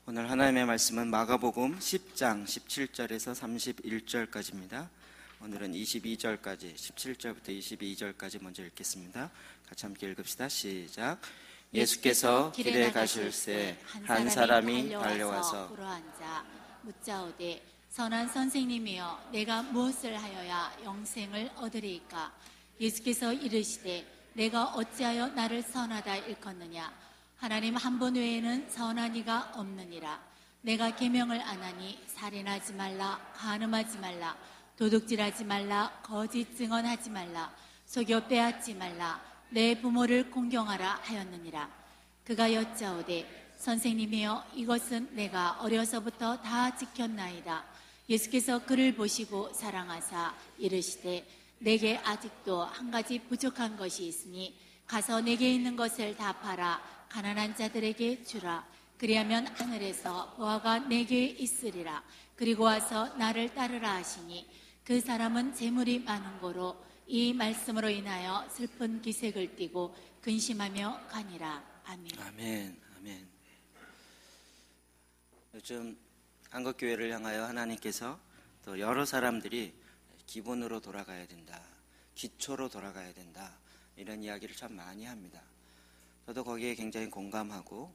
오늘 하나님의 말씀은 마가복음 10장 17절에서 31절까지입니다. 오늘은 22절까지, 17절부터 22절까지 먼저 읽겠습니다. 같이 함께 읽읍시다. 시작. 예수께서 길에 가실새 한 사람이 달려와서 꿇어앉아 묻자오되 선한 선생님이여 내가 무엇을 하여야 영생을 얻으리이까? 예수께서 이르시되 내가 어찌하여 나를 선하다 일컫느냐? 하나님 한 분 외에는 선한 이가 없느니라. 내가 계명을 안 하니 살인하지 말라, 간음하지 말라, 도둑질하지 말라, 거짓 증언하지 말라, 속여 빼앗지 말라, 내 부모를 공경하라 하였느니라. 그가 여짜오되 선생님이여 이것은 내가 어려서부터 다 지켰나이다. 예수께서 그를 보시고 사랑하사 이르시되 내게 아직도 한 가지 부족한 것이 있으니 가서 내게 있는 것을 다 팔아 가난한 자들에게 주라. 그리하면 하늘에서 보화가 내게 있으리라. 그리고 와서 나를 따르라 하시니 그 사람은 재물이 많은 고로 이 말씀으로 인하여 슬픈 기색을 띠고 근심하며 가니라. 아멘. 아멘. 아멘. 요즘 한국교회를 향하여 하나님께서 또 여러 사람들이 기본으로 돌아가야 된다, 기초로 돌아가야 된다, 이런 이야기를 참 많이 합니다. 저도 거기에 굉장히 공감하고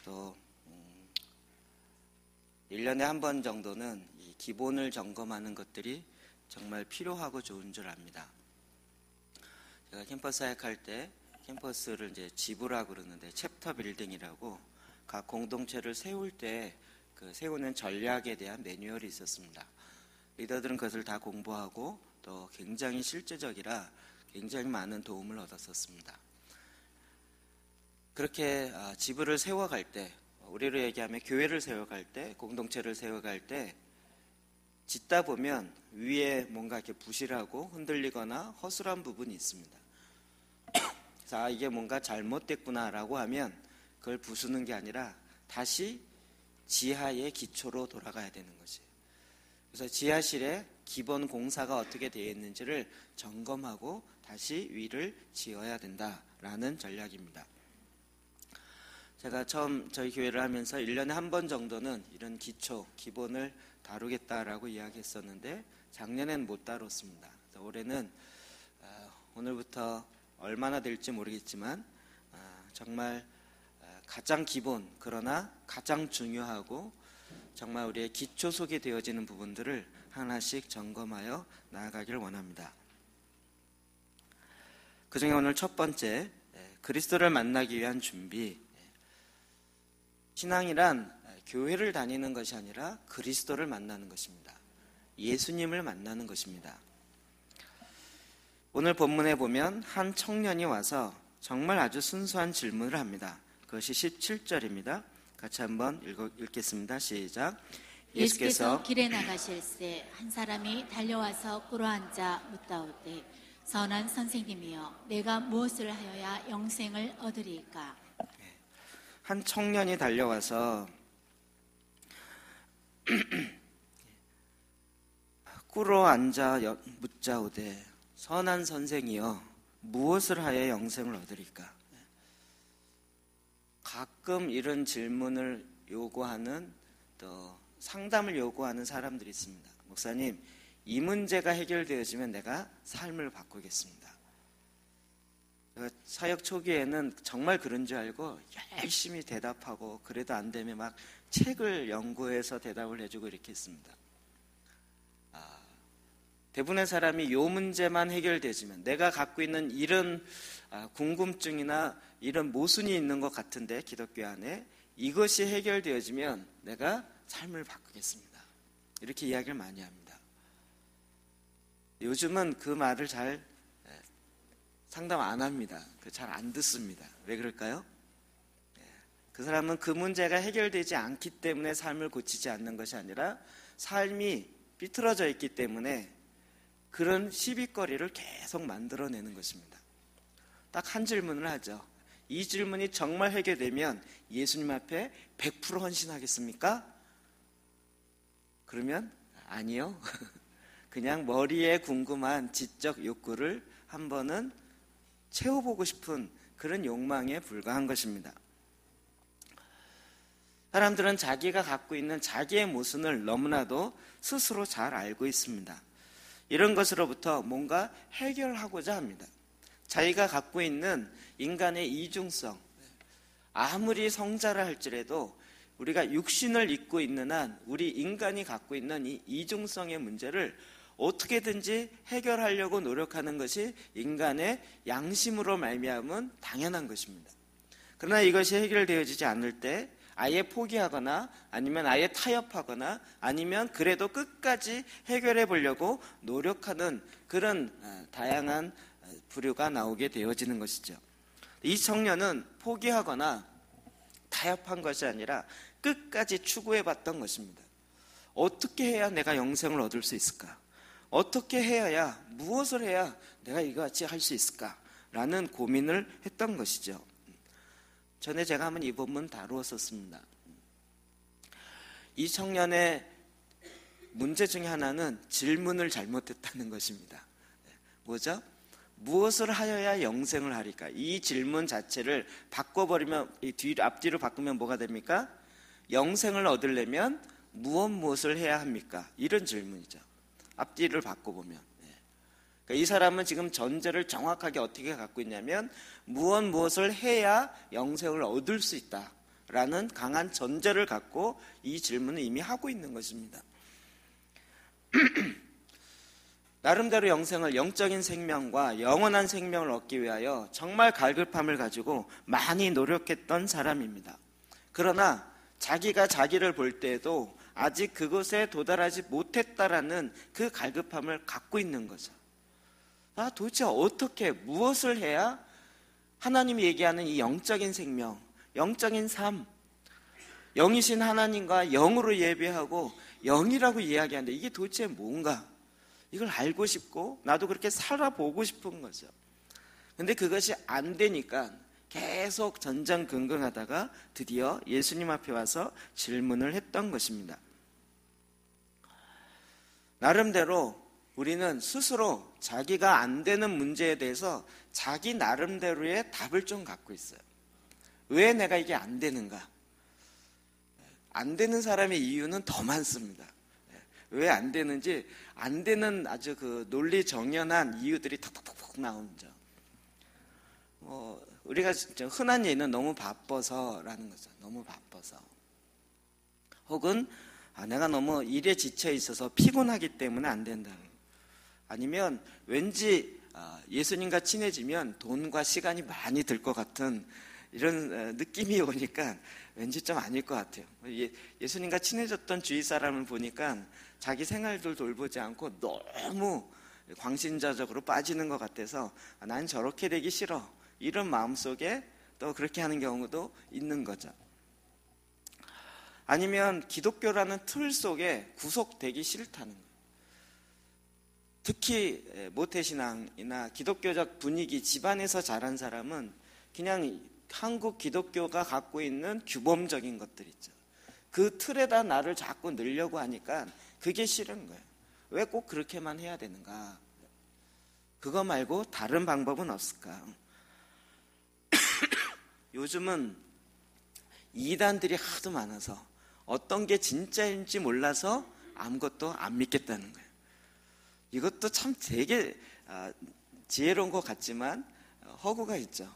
또 1년에 한 번 정도는 이 기본을 점검하는 것들이 정말 필요하고 좋은 줄 압니다. 제가 캠퍼스 사역할 때 캠퍼스를 이제 지부라고 그러는데 챕터 빌딩이라고 각 공동체를 세울 때 그 세우는 전략에 대한 매뉴얼이 있었습니다. 리더들은 그것을 다 공부하고 또 굉장히 실제적이라 굉장히 많은 도움을 얻었었습니다. 그렇게 지부를 세워갈 때, 우리로 얘기하면 교회를 세워갈 때, 공동체를 세워갈 때 짓다 보면 위에 뭔가 이렇게 부실하고 흔들리거나 허술한 부분이 있습니다. 그래서 이게 뭔가 잘못됐구나라고 하면 그걸 부수는 게 아니라 다시 지하의 기초로 돌아가야 되는 것이에요. 그래서 지하실에 기본 공사가 어떻게 되어 있는지를 점검하고 다시 위를 지어야 된다라는 전략입니다. 제가 처음 저희 교회를 하면서 1년에 한 번 정도는 이런 기초, 기본을 다루겠다라고 이야기했었는데 작년엔 못 다뤘습니다. 그래서 올해는 오늘부터 얼마나 될지 모르겠지만 정말 가장 기본, 그러나 가장 중요하고 정말 우리의 기초 속에 되어지는 부분들을 하나씩 점검하여 나아가기를 원합니다. 그 중에 오늘 첫 번째, 그리스도를 만나기 위한 준비. 신앙이란 교회를 다니는 것이 아니라 그리스도를 만나는 것입니다. 예수님을 만나는 것입니다. 오늘 본문에 보면 한 청년이 와서 정말 아주 순수한 질문을 합니다. 그것이 17절입니다. 같이 한번 읽겠습니다. 시작. 예수께서 길에 나가실새 한 사람이 달려와서 꿇어앉아 묻다오되 선한 선생님이여 내가 무엇을 하여야 영생을 얻으리이까? 한 청년이 달려와서 꿇어앉아 묻자오되 선한 선생이여 무엇을 하여 영생을 얻으리까? 가끔 이런 질문을 요구하는 또 상담을 요구하는 사람들이 있습니다. 목사님, 이 문제가 해결되어지면 내가 삶을 바꾸겠습니다. 사역 초기에는 정말 그런 줄 알고 열심히 대답하고 그래도 안 되면 막 책을 연구해서 대답을 해주고 이렇게 했습니다. 대부분의 사람이 이 문제만 해결되지면 내가 갖고 있는 이런 궁금증이나 이런 모순이 있는 것 같은데 기독교 안에 이것이 해결되어지면 내가 삶을 바꾸겠습니다. 이렇게 이야기를 많이 합니다. 요즘은 그 말을 잘 상담 안 합니다. 잘 안 듣습니다. 왜 그럴까요? 그 사람은 그 문제가 해결되지 않기 때문에 삶을 고치지 않는 것이 아니라 삶이 삐뚤어져 있기 때문에 그런 시비거리를 계속 만들어내는 것입니다. 딱 한 질문을 하죠. 이 질문이 정말 해결되면 예수님 앞에 100% 헌신하겠습니까? 그러면 아니요. 그냥 머리에 궁금한 지적 욕구를 한 번은 채워보고 싶은 그런 욕망에 불과한 것입니다. 사람들은 자기가 갖고 있는 자기의 모순을 너무나도 스스로 잘 알고 있습니다. 이런 것으로부터 뭔가 해결하고자 합니다. 자기가 갖고 있는 인간의 이중성, 아무리 성자라 할지라도 우리가 육신을 입고 있는 한 우리 인간이 갖고 있는 이 이중성의 문제를 어떻게든지 해결하려고 노력하는 것이 인간의 양심으로 말미암은 당연한 것입니다. 그러나 이것이 해결되어지지 않을 때 아예 포기하거나 아니면 아예 타협하거나 아니면 그래도 끝까지 해결해 보려고 노력하는 그런 다양한 부류가 나오게 되어지는 것이죠. 이 청년은 포기하거나 타협한 것이 아니라 끝까지 추구해 봤던 것입니다. 어떻게 해야 내가 영생을 얻을 수 있을까? 어떻게 해야, 무엇을 해야 내가 이거같이 할 수 있을까? 라는 고민을 했던 것이죠. 전에 제가 한번 이 본문 다루었었습니다. 이 청년의 문제 중에 하나는 질문을 잘못했다는 것입니다. 뭐죠? 무엇을 하여야 영생을 하리까? 이 질문 자체를 바꿔버리면, 앞뒤로 바꾸면 뭐가 됩니까? 영생을 얻으려면 무엇을 해야 합니까? 이런 질문이죠. 앞뒤를 바꿔보면. 그러니까 이 사람은 지금 전제를 정확하게 어떻게 갖고 있냐면 무엇을 해야 영생을 얻을 수 있다라는 강한 전제를 갖고 이 질문을 이미 하고 있는 것입니다. 나름대로 영생을, 영적인 생명과 영원한 생명을 얻기 위하여 정말 갈급함을 가지고 많이 노력했던 사람입니다. 그러나 자기가 자기를 볼 때에도 아직 그곳에 도달하지 못했다라는 그 갈급함을 갖고 있는 거죠. 도대체 어떻게, 무엇을 해야 하나님이 얘기하는 이 영적인 생명, 영적인 삶, 영이신 하나님과 영으로 예배하고 영이라고 이야기하는데 이게 도대체 뭔가, 이걸 알고 싶고 나도 그렇게 살아보고 싶은 거죠. 근데 그것이 안 되니까 계속 전전긍긍하다가 드디어 예수님 앞에 와서 질문을 했던 것입니다. 나름대로 우리는 스스로 자기가 안 되는 문제에 대해서 자기 나름대로의 답을 좀 갖고 있어요. 왜 내가 이게 안 되는가? 안 되는 사람의 이유는 더 많습니다. 왜 안 되는지, 안 되는 아주 그 논리 정연한 이유들이 톡톡톡 나오죠. 우리가 흔한 예는 너무 바빠서라는 거죠. 너무 바빠서. 혹은 내가 너무 일에 지쳐 있어서 피곤하기 때문에 안 된다는. 아니면 왠지 예수님과 친해지면 돈과 시간이 많이 들 것 같은 이런 느낌이 오니까 왠지 좀 아닐 것 같아요. 예수님과 친해졌던 주위 사람을 보니까 자기 생활들 돌보지 않고 너무 광신자적으로 빠지는 것 같아서 난 저렇게 되기 싫어, 이런 마음속에 또 그렇게 하는 경우도 있는 거죠. 아니면 기독교라는 틀 속에 구속되기 싫다는 거예요. 특히 모태신앙이나 기독교적 분위기, 집안에서 자란 사람은 그냥 한국 기독교가 갖고 있는 규범적인 것들 있죠. 그 틀에다 나를 자꾸 넣으려고 하니까 그게 싫은 거예요. 왜 꼭 그렇게만 해야 되는가? 그거 말고 다른 방법은 없을까? 요즘은 이단들이 하도 많아서 어떤 게 진짜인지 몰라서 아무것도 안 믿겠다는 거예요. 이것도 참 되게 지혜로운 것 같지만 허구가 있죠.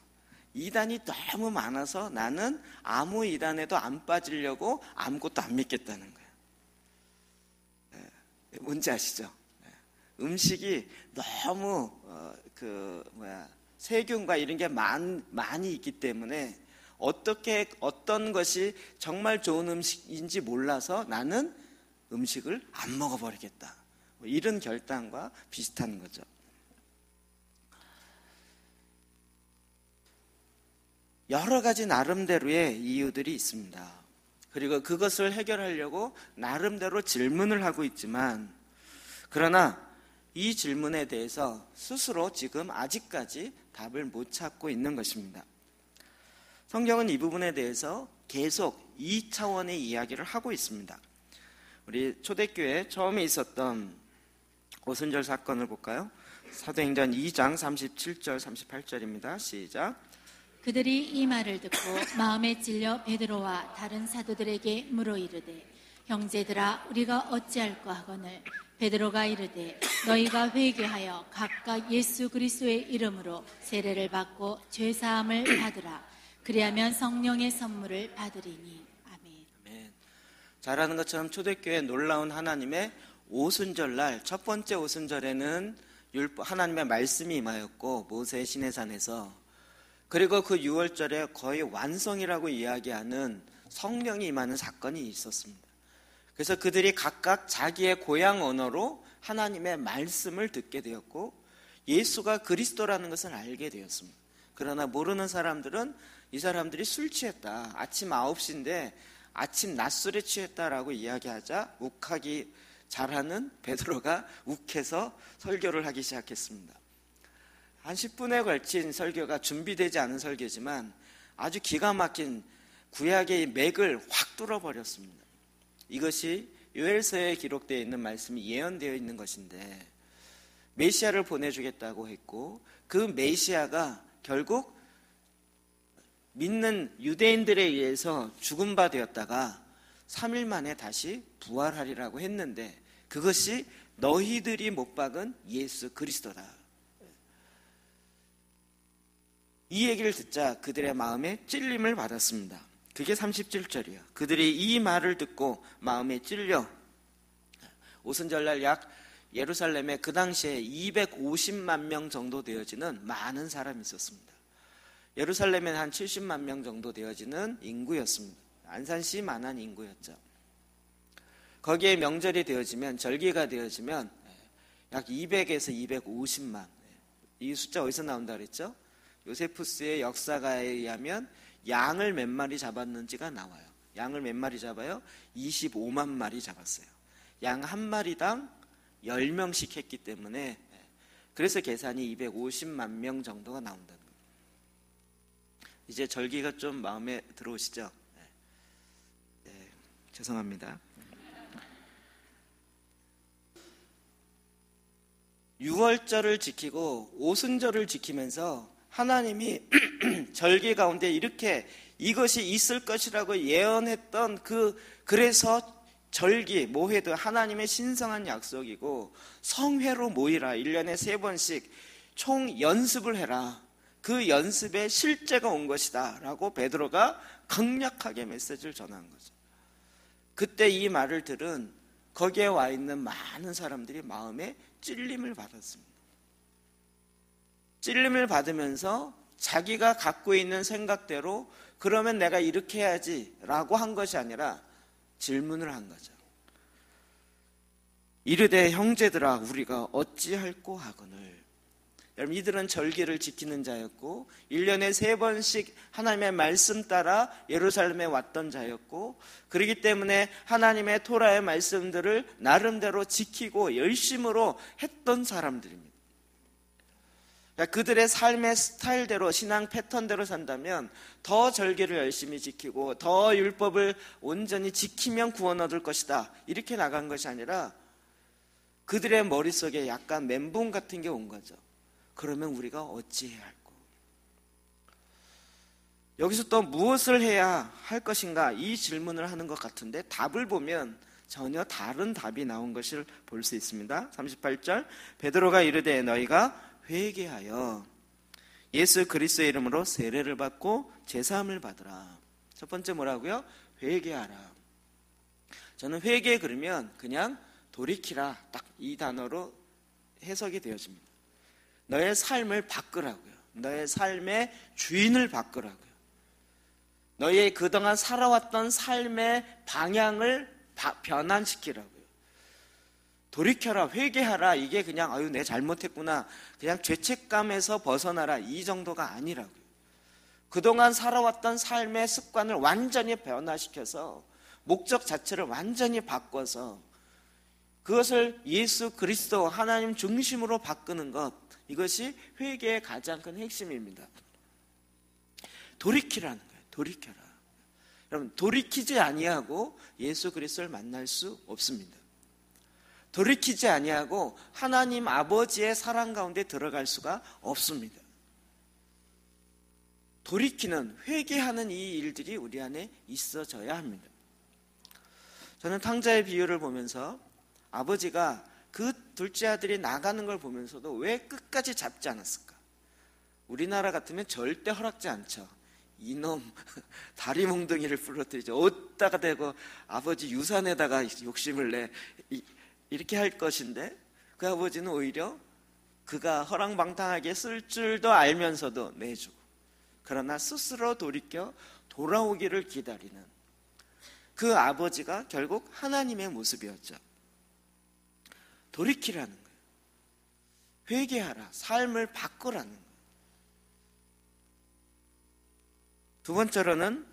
이단이 너무 많아서 나는 아무 이단에도 안 빠지려고 아무것도 안 믿겠다는 거예요. 뭔지 아시죠? 음식이 너무 세균과 이런 게 많이 있기 때문에 어떤 것이 정말 좋은 음식인지 몰라서 나는 음식을 안 먹어버리겠다. 이런 결단과 비슷한 거죠. 여러 가지 나름대로의 이유들이 있습니다. 그리고 그것을 해결하려고 나름대로 질문을 하고 있지만, 그러나 이 질문에 대해서 스스로 지금 아직까지 답을 못 찾고 있는 것입니다. 성경은 이 부분에 대해서 계속 2차원의 이야기를 하고 있습니다. 우리 초대교회 처음에 있었던 오순절 사건을 볼까요? 사도행전 2장 37절 38절입니다. 시작. 그들이 이 말을 듣고 마음에 찔려 베드로와 다른 사도들에게 물어 이르되 형제들아 우리가 어찌할까 하거늘 베드로가 이르되 너희가 회개하여 각각 예수 그리스도의 이름으로 세례를 받고 죄사함을 받으라. 그리하면 성령의 선물을 받으리니. 아멘. 아멘. 잘 아는 것처럼 초대교회 놀라운 하나님의 오순절날 첫 번째 오순절에는 하나님의 말씀이 임하였고 모세의 시내산에서, 그리고 그 6월절에 거의 완성이라고 이야기하는 성령이 임하는 사건이 있었습니다. 그래서 그들이 각각 자기의 고향 언어로 하나님의 말씀을 듣게 되었고 예수가 그리스도라는 것을 알게 되었습니다. 그러나 모르는 사람들은 이 사람들이 술 취했다, 아침 9시인데 아침 낮술에 취했다라고 이야기하자 욱하기 잘하는 베드로가 욱해서 설교를 하기 시작했습니다. 한 10분에 걸친 설교가 준비되지 않은 설교지만 아주 기가 막힌 구약의 맥을 확 뚫어버렸습니다. 이것이 요엘서에 기록되어 있는 말씀이 예언되어 있는 것인데, 메시아를 보내주겠다고 했고 그 메시아가 결국 믿는 유대인들에 의해서 죽은 바 되었다가 3일 만에 다시 부활하리라고 했는데 그것이 너희들이 못 박은 예수 그리스도다. 이 얘기를 듣자 그들의 마음에 찔림을 받았습니다. 그게 37절이에요. 그들이 이 말을 듣고 마음에 찔려 오순절날 약 예루살렘에 그 당시에 250만 명 정도 되어지는 많은 사람이 있었습니다. 예루살렘에는 한 70만 명 정도 되어지는 인구였습니다. 안산시만한 인구였죠. 거기에 명절이 되어지면, 절기가 되어지면 약 200에서 250만, 이 숫자 어디서 나온다 그랬죠? 요세푸스의 역사가에 의하면 양을 몇 마리 잡았는지가 나와요. 양을 몇 마리 잡아요? 25만 마리 잡았어요. 양 한 마리당 10명씩 했기 때문에, 그래서 계산이 250만 명 정도가 나온다는 거예요. 이제 절기가 좀 마음에 들어오시죠? 네, 죄송합니다. 6월절을 지키고 오순절을 지키면서 하나님이 절기 가운데 이렇게 이것이 있을 것이라고 예언했던 그래서 절기, 모회도 하나님의 신성한 약속이고 성회로 모이라, 1년에 3번씩 총 연습을 해라, 그 연습에 실제가 온 것이다 라고 베드로가 강력하게 메시지를 전한 거죠. 그때 이 말을 들은 거기에 와 있는 많은 사람들이 마음에 찔림을 받았습니다. 찔림을 받으면서 자기가 갖고 있는 생각대로 그러면 내가 이렇게 해야지 라고 한 것이 아니라 질문을 한 거죠. 이르되 형제들아 우리가 어찌할꼬 하거늘. 여러분, 이들은 절기를 지키는 자였고 1년에 3번씩 하나님의 말씀 따라 예루살렘에 왔던 자였고, 그렇기 때문에 하나님의 토라의 말씀들을 나름대로 지키고 열심으로 했던 사람들입니다. 그러니까 그들의 삶의 스타일대로, 신앙 패턴대로 산다면 더 절기를 열심히 지키고 더 율법을 온전히 지키면 구원 얻을 것이다, 이렇게 나간 것이 아니라 그들의 머릿속에 약간 멘붕 같은 게 온 거죠. 그러면 우리가 어찌해야 할꼬? 여기서 또 무엇을 해야 할 것인가, 이 질문을 하는 것 같은데 답을 보면 전혀 다른 답이 나온 것을 볼 수 있습니다. 38절, 베드로가 이르되 너희가 회개하여 예수 그리스도의 이름으로 세례를 받고 제사함을 받으라. 첫 번째 뭐라고요? 회개하라. 저는 회개 그러면 그냥 돌이키라, 딱 이 단어로 해석이 되어집니다. 너의 삶을 바꾸라고요. 너의 삶의 주인을 바꾸라고요. 너의 그동안 살아왔던 삶의 방향을 변환시키라고요. 돌이켜라, 회개하라, 이게 그냥 아유 내 잘못했구나, 그냥 죄책감에서 벗어나라, 이 정도가 아니라고요. 그동안 살아왔던 삶의 습관을 완전히 변화시켜서 목적 자체를 완전히 바꿔서 그것을 예수 그리스도 하나님 중심으로 바꾸는 것, 이것이 회개의 가장 큰 핵심입니다. 돌이키라는 거예요. 돌이켜라. 여러분, 돌이키지 아니하고 예수 그리스도를 만날 수 없습니다. 돌이키지 아니하고 하나님 아버지의 사랑 가운데 들어갈 수가 없습니다. 돌이키는, 회개하는 이 일들이 우리 안에 있어져야 합니다. 저는 탕자의 비유를 보면서 아버지가 그 둘째 아들이 나가는 걸 보면서도 왜 끝까지 잡지 않았을까? 우리나라 같으면 절대 허락지 않죠. 이놈 다리 몽둥이를 부러뜨리죠. 어디다가 대고 아버지 유산에다가 욕심을 내, 이렇게 할 것인데 그 아버지는 오히려 그가 허랑방탕하게 쓸 줄도 알면서도 내주고, 그러나 스스로 돌이켜 돌아오기를 기다리는 그 아버지가 결국 하나님의 모습이었죠. 돌이키라는 거예요. 회개하라, 삶을 바꾸라는 거예요. 두 번째로는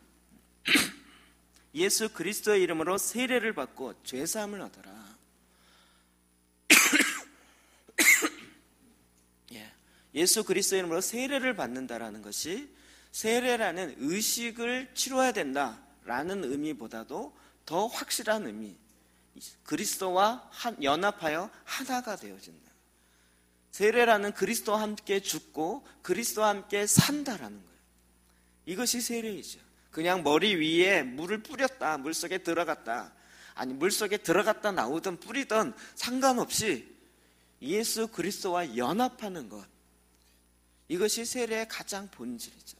예수 그리스도의 이름으로 세례를 받고 죄사함을 얻어라. 예수 그리스도의 이름으로 세례를 받는다라는 것이 세례라는 의식을 치러야 된다라는 의미보다도 더 확실한 의미, 그리스도와 연합하여 하나가 되어진다. 세례라는 그리스도와 함께 죽고 그리스도와 함께 산다라는 거예요. 이것이 세례이죠. 그냥 머리 위에 물을 뿌렸다, 물속에 들어갔다, 아니 물속에 들어갔다 나오든 뿌리든 상관없이 예수 그리스도와 연합하는 것, 이것이 세례의 가장 본질이죠.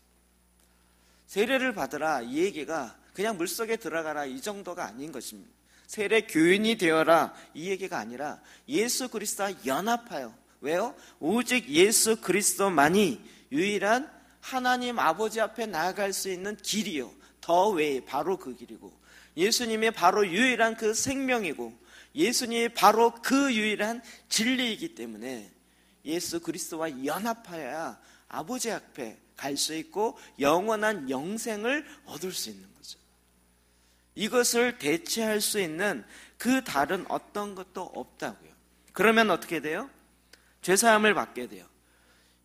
세례를 받으라, 이 얘기가 그냥 물속에 들어가라 이 정도가 아닌 것입니다. 세례 교인이 되어라 이 얘기가 아니라 예수 그리스도와 연합하여, 왜요? 오직 예수 그리스도만이 유일한 하나님 아버지 앞에 나아갈 수 있는 길이요, 더 외에 바로 그 길이고, 예수님이 바로 유일한 그 생명이고, 예수님이 바로 그 유일한 진리이기 때문에 예수 그리스도와 연합하여야 아버지 앞에 갈 수 있고 영원한 영생을 얻을 수 있는 거죠. 이것을 대체할 수 있는 그 다른 어떤 것도 없다고요. 그러면 어떻게 돼요? 죄사함을 받게 돼요.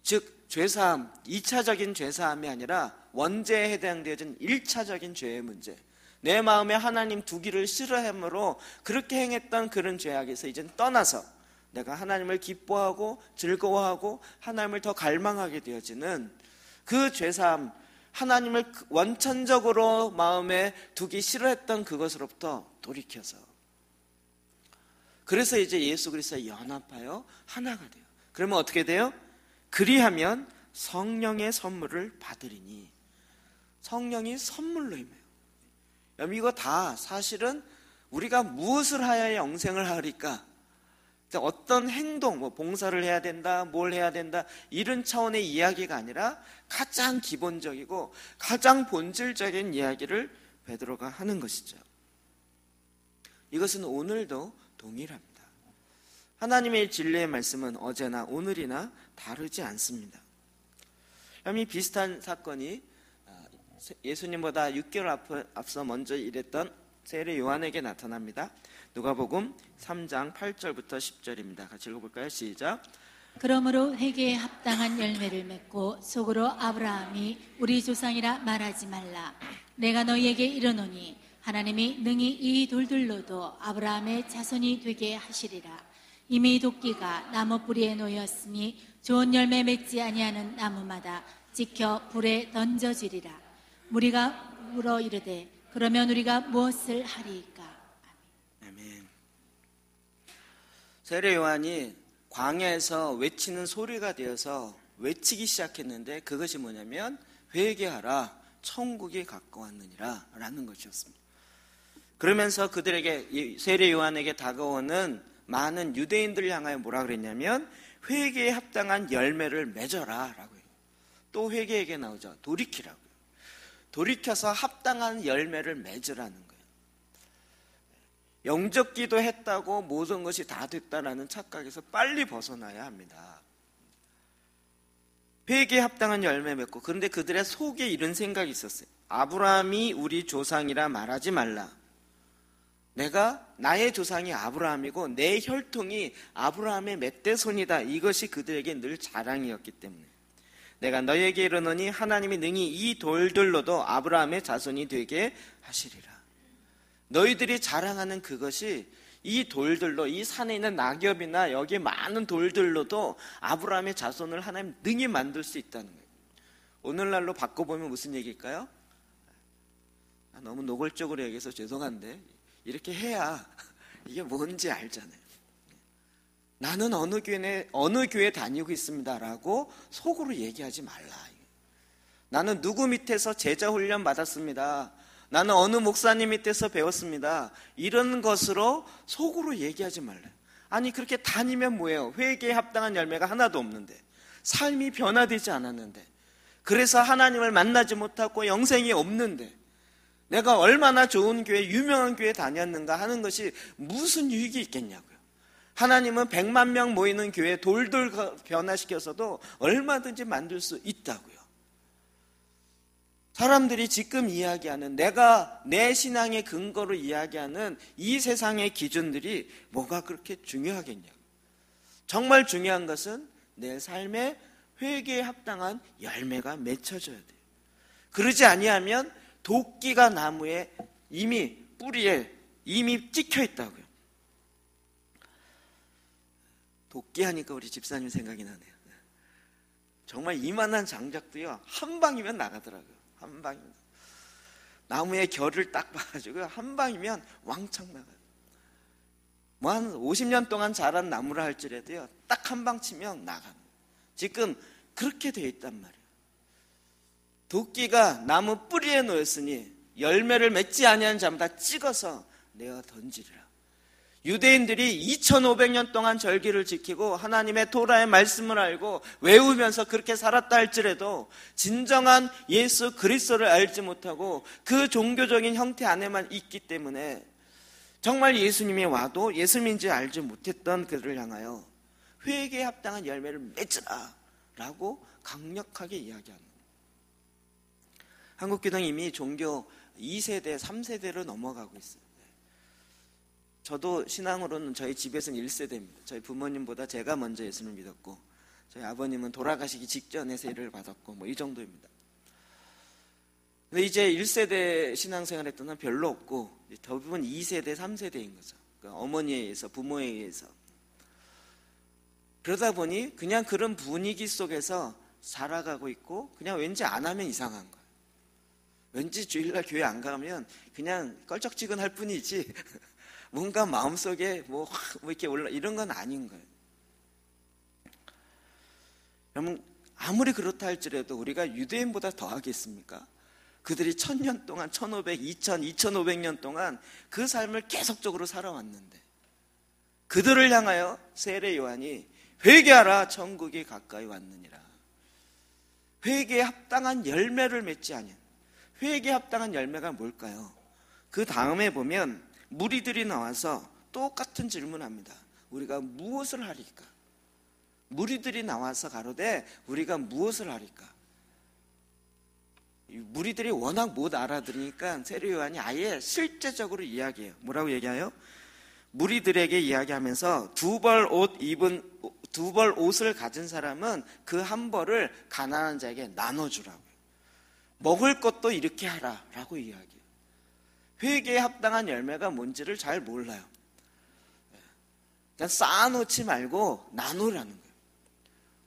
즉 죄사함, 2차적인 죄사함이 아니라 원죄에 해당되어진 1차적인 죄의 문제, 내 마음에 하나님 두기를 싫어함으로 그렇게 행했던 그런 죄악에서 이젠 떠나서 내가 하나님을 기뻐하고 즐거워하고 하나님을 더 갈망하게 되어지는 그 죄사함, 하나님을 원천적으로 마음에 두기 싫어했던 그것으로부터 돌이켜서, 그래서 이제 예수 그리스도와 연합하여 하나가 돼요. 그러면 어떻게 돼요? 그리하면 성령의 선물을 받으리니. 성령이 선물로 임해요. 이거 다 사실은 우리가 무엇을 하여야 영생을 하리까, 어떤 행동, 봉사를 해야 된다, 뭘 해야 된다, 이런 차원의 이야기가 아니라 가장 기본적이고 가장 본질적인 이야기를 베드로가 하는 것이죠. 이것은 오늘도 동일합니다. 하나님의 진리의 말씀은 어제나 오늘이나 다르지 않습니다. 이 비슷한 사건이 예수님보다 6개월 앞서 먼저 일했던 세례 요한에게 나타납니다. 누가복음 3장 8절부터 10절입니다. 같이 읽어볼까요? 시작. 그러므로 회개에 합당한 열매를 맺고 속으로 아브라함이 우리 조상이라 말하지 말라. 내가 너희에게 이르노니 하나님이 능히 이 돌들로도 아브라함의 자손이 되게 하시리라. 이미 도끼가 나무 뿌리에 놓였으니 좋은 열매 맺지 아니하는 나무마다 지켜 불에 던져지리라. 무리가 물어 이르되 그러면 우리가 무엇을 하리이까? 아멘. 세례 요한이 광야에서 외치는 소리가 되어서 외치기 시작했는데 그것이 뭐냐면 회개하라, 천국이 가까웠느니라 라는 것이었습니다. 그러면서 그들에게, 세례 요한에게 다가오는 많은 유대인들을 향하여 뭐라 그랬냐면 회개에 합당한 열매를 맺어라 라고 해요. 또 회개 얘기 나오죠. 돌이키라고요. 돌이켜서 합당한 열매를 맺으라는 거예요. 영적 기도했다고 모든 것이 다 됐다라는 착각에서 빨리 벗어나야 합니다. 회개에 합당한 열매 맺고, 그런데 그들의 속에 이런 생각이 있었어요. 아브라함이 우리 조상이라 말하지 말라. 나의 조상이 아브라함이고 내 혈통이 아브라함의 맏대손이다. 이것이 그들에게 늘 자랑이었기 때문에 내가 너희에게 이르노니 하나님이 능히 이 돌들로도 아브라함의 자손이 되게 하시리라. 너희들이 자랑하는 그것이 이 돌들로, 이 산에 있는 낙엽이나 여기 많은 돌들로도 아브라함의 자손을 하나님 능히 만들 수 있다는 거예요. 오늘날로 바꿔보면 무슨 얘기일까요? 너무 노골적으로 얘기해서 죄송한데 이렇게 해야 이게 뭔지 알잖아요. 나는 어느 교회 다니고 있습니다라고 속으로 얘기하지 말라. 나는 누구 밑에서 제자 훈련 받았습니다. 나는 어느 목사님 밑에서 배웠습니다. 이런 것으로 속으로 얘기하지 말라. 아니 그렇게 다니면 뭐예요? 회개에 합당한 열매가 하나도 없는데, 삶이 변화되지 않았는데, 그래서 하나님을 만나지 못하고 영생이 없는데, 내가 얼마나 좋은 교회, 유명한 교회 다녔는가 하는 것이 무슨 유익이 있겠냐고요. 하나님은 100만 명 모이는 교회 돌돌 변화시켜서도 얼마든지 만들 수 있다고요. 사람들이 지금 이야기하는, 내가 내 신앙의 근거로 이야기하는 이 세상의 기준들이 뭐가 그렇게 중요하겠냐고. 정말 중요한 것은 내 삶의 회개에 합당한 열매가 맺혀져야 돼요. 그러지 아니하면 도끼가 나무에 이미 뿌리에 이미 찍혀 있다고요. 도끼 하니까 우리 집사님 생각이 나네요. 정말 이만한 장작도요, 한 방이면 나가더라고요. 한 방이면. 나무의 결을 딱 봐가지고 한 방이면 왕창 나가요. 뭐 한 50년 동안 자란 나무라 할지라도요, 딱 한 방 치면 나가는. 지금 그렇게 되어 있단 말이에요. 도끼가 나무 뿌리에 놓였으니 열매를 맺지 아니하는 자는 다 찍어서 내어 던지리라. 유대인들이 2500년 동안 절기를 지키고 하나님의 토라의 말씀을 알고 외우면서 그렇게 살았다 할지라도 진정한 예수 그리스도를 알지 못하고 그 종교적인 형태 안에만 있기 때문에 정말 예수님이 와도 예수님인지 알지 못했던 그들을 향하여 회개에 합당한 열매를 맺으라 라고 강력하게 이야기하는 거예요. 한국교회는 이미 종교 2세대, 3세대로 넘어가고 있어요. 저도 신앙으로는 저희 집에서는 1세대입니다. 저희 부모님보다 제가 먼저 예수님을 믿었고, 저희 아버님은 돌아가시기 직전에 세례를 받았고, 뭐 이 정도입니다. 근데 이제 1세대 신앙생활 했던 건 별로 없고, 대부분 2세대, 3세대인 거죠. 그러니까 어머니에 의해서, 부모에 의해서. 그러다 보니 그냥 그런 분위기 속에서 살아가고 있고, 그냥 왠지 안 하면 이상한 거예요. 왠지 주일날 교회 안 가면 그냥 껄쩍지근할 뿐이지, 뭔가 마음속에 뭐 이렇게 이런 건 아닌 거예요. 여러분, 아무리 그렇다 할지라도 우리가 유대인보다 더 하겠습니까? 그들이 1000년 동안, 1500, 2000, 2500년 동안 그 삶을 계속적으로 살아왔는데, 그들을 향하여 세례 요한이 회개하라, 천국이 가까이 왔느니라. 회개에 합당한 열매를 맺지 아니한, 회개에 합당한 열매가 뭘까요? 그 다음에 보면 무리들이 나와서 똑같은 질문합니다. 우리가 무엇을 하리까? 무리들이 나와서 가로되 우리가 무엇을 하리까? 무리들이 워낙 못 알아들으니까 세례 요한이 아예 실제적으로 이야기해요. 뭐라고 얘기해요? 무리들에게 이야기하면서 두 벌 옷을 가진 사람은 그 한 벌을 가난한 자에게 나눠주라고요. 먹을 것도 이렇게 하라 라고 이야기해요. 회개에 합당한 열매가 뭔지를 잘 몰라요. 그냥 쌓아놓지 말고 나누라는 거예요.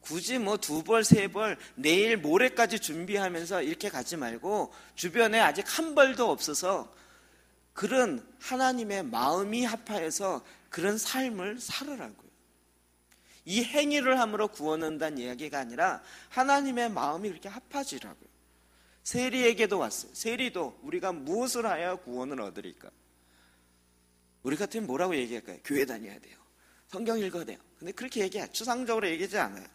굳이 뭐 2벌, 3벌, 내일 모레까지 준비하면서 이렇게 가지 말고 주변에 아직 한 벌도 없어서 그런 하나님의 마음이 합하여서 그런 삶을 살으라고요. 이 행위를 함으로 구원을 한다는 이야기가 아니라 하나님의 마음이 그렇게 합하지라고요. 세리에게도 왔어요. 세리도 우리가 무엇을 하여 구원을 얻으리까? 우리 같으면 뭐라고 얘기할까요? 교회 다녀야 돼요. 성경 읽어야 돼요. 근데 그렇게 얘기해. 추상적으로 얘기하지 않아요.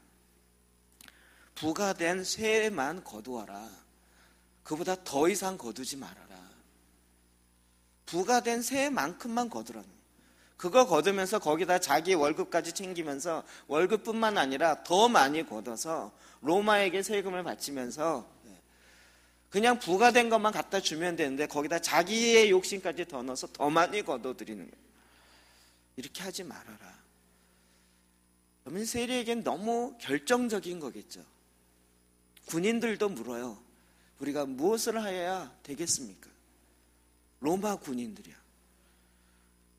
부가된 쇠만 거두어라. 그보다 더 이상 거두지 말아라. 부가된 쇠만큼만 거두라는 거예요. 그거 거두면서 거기다 자기 월급까지 챙기면서 월급뿐만 아니라 더 많이 거둬서 로마에게 세금을 바치면서 그냥 부가된 것만 갖다 주면 되는데 거기다 자기의 욕심까지 더 넣어서 더 많이 거둬들이는 거예요. 이렇게 하지 말아라. 그러면 세리에겐 너무 결정적인 거겠죠. 군인들도 물어요. 우리가 무엇을 하여야 되겠습니까? 로마 군인들이야.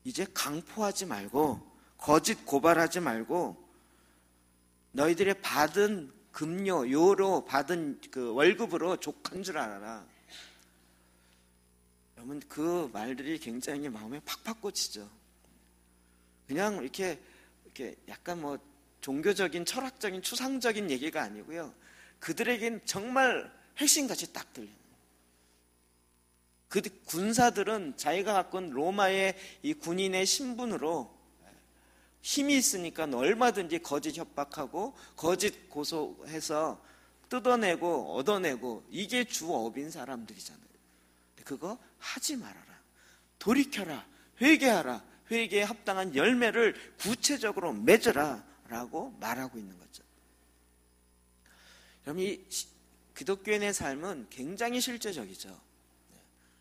이제 강포하지 말고 거짓 고발하지 말고 너희들의 받은 급료, 요로 받은 그 월급으로 족한 줄 알아라. 여러분, 그 말들이 굉장히 마음에 팍팍 꽂히죠. 그냥 이렇게 약간 뭐 종교적인 철학적인 추상적인 얘기가 아니고요. 그들에겐 정말 핵심같이 딱 들려요. 그 군사들은 자기가 갖고 있는 로마의 이 군인의 신분으로 힘이 있으니까 얼마든지 거짓 협박하고 거짓 고소해서 뜯어내고 얻어내고, 이게 주업인 사람들이잖아요. 그거 하지 말아라. 돌이켜라. 회개하라. 회개에 합당한 열매를 구체적으로 맺어라 라고 말하고 있는 거죠. 여러분, 이 기독교인의 삶은 굉장히 실제적이죠.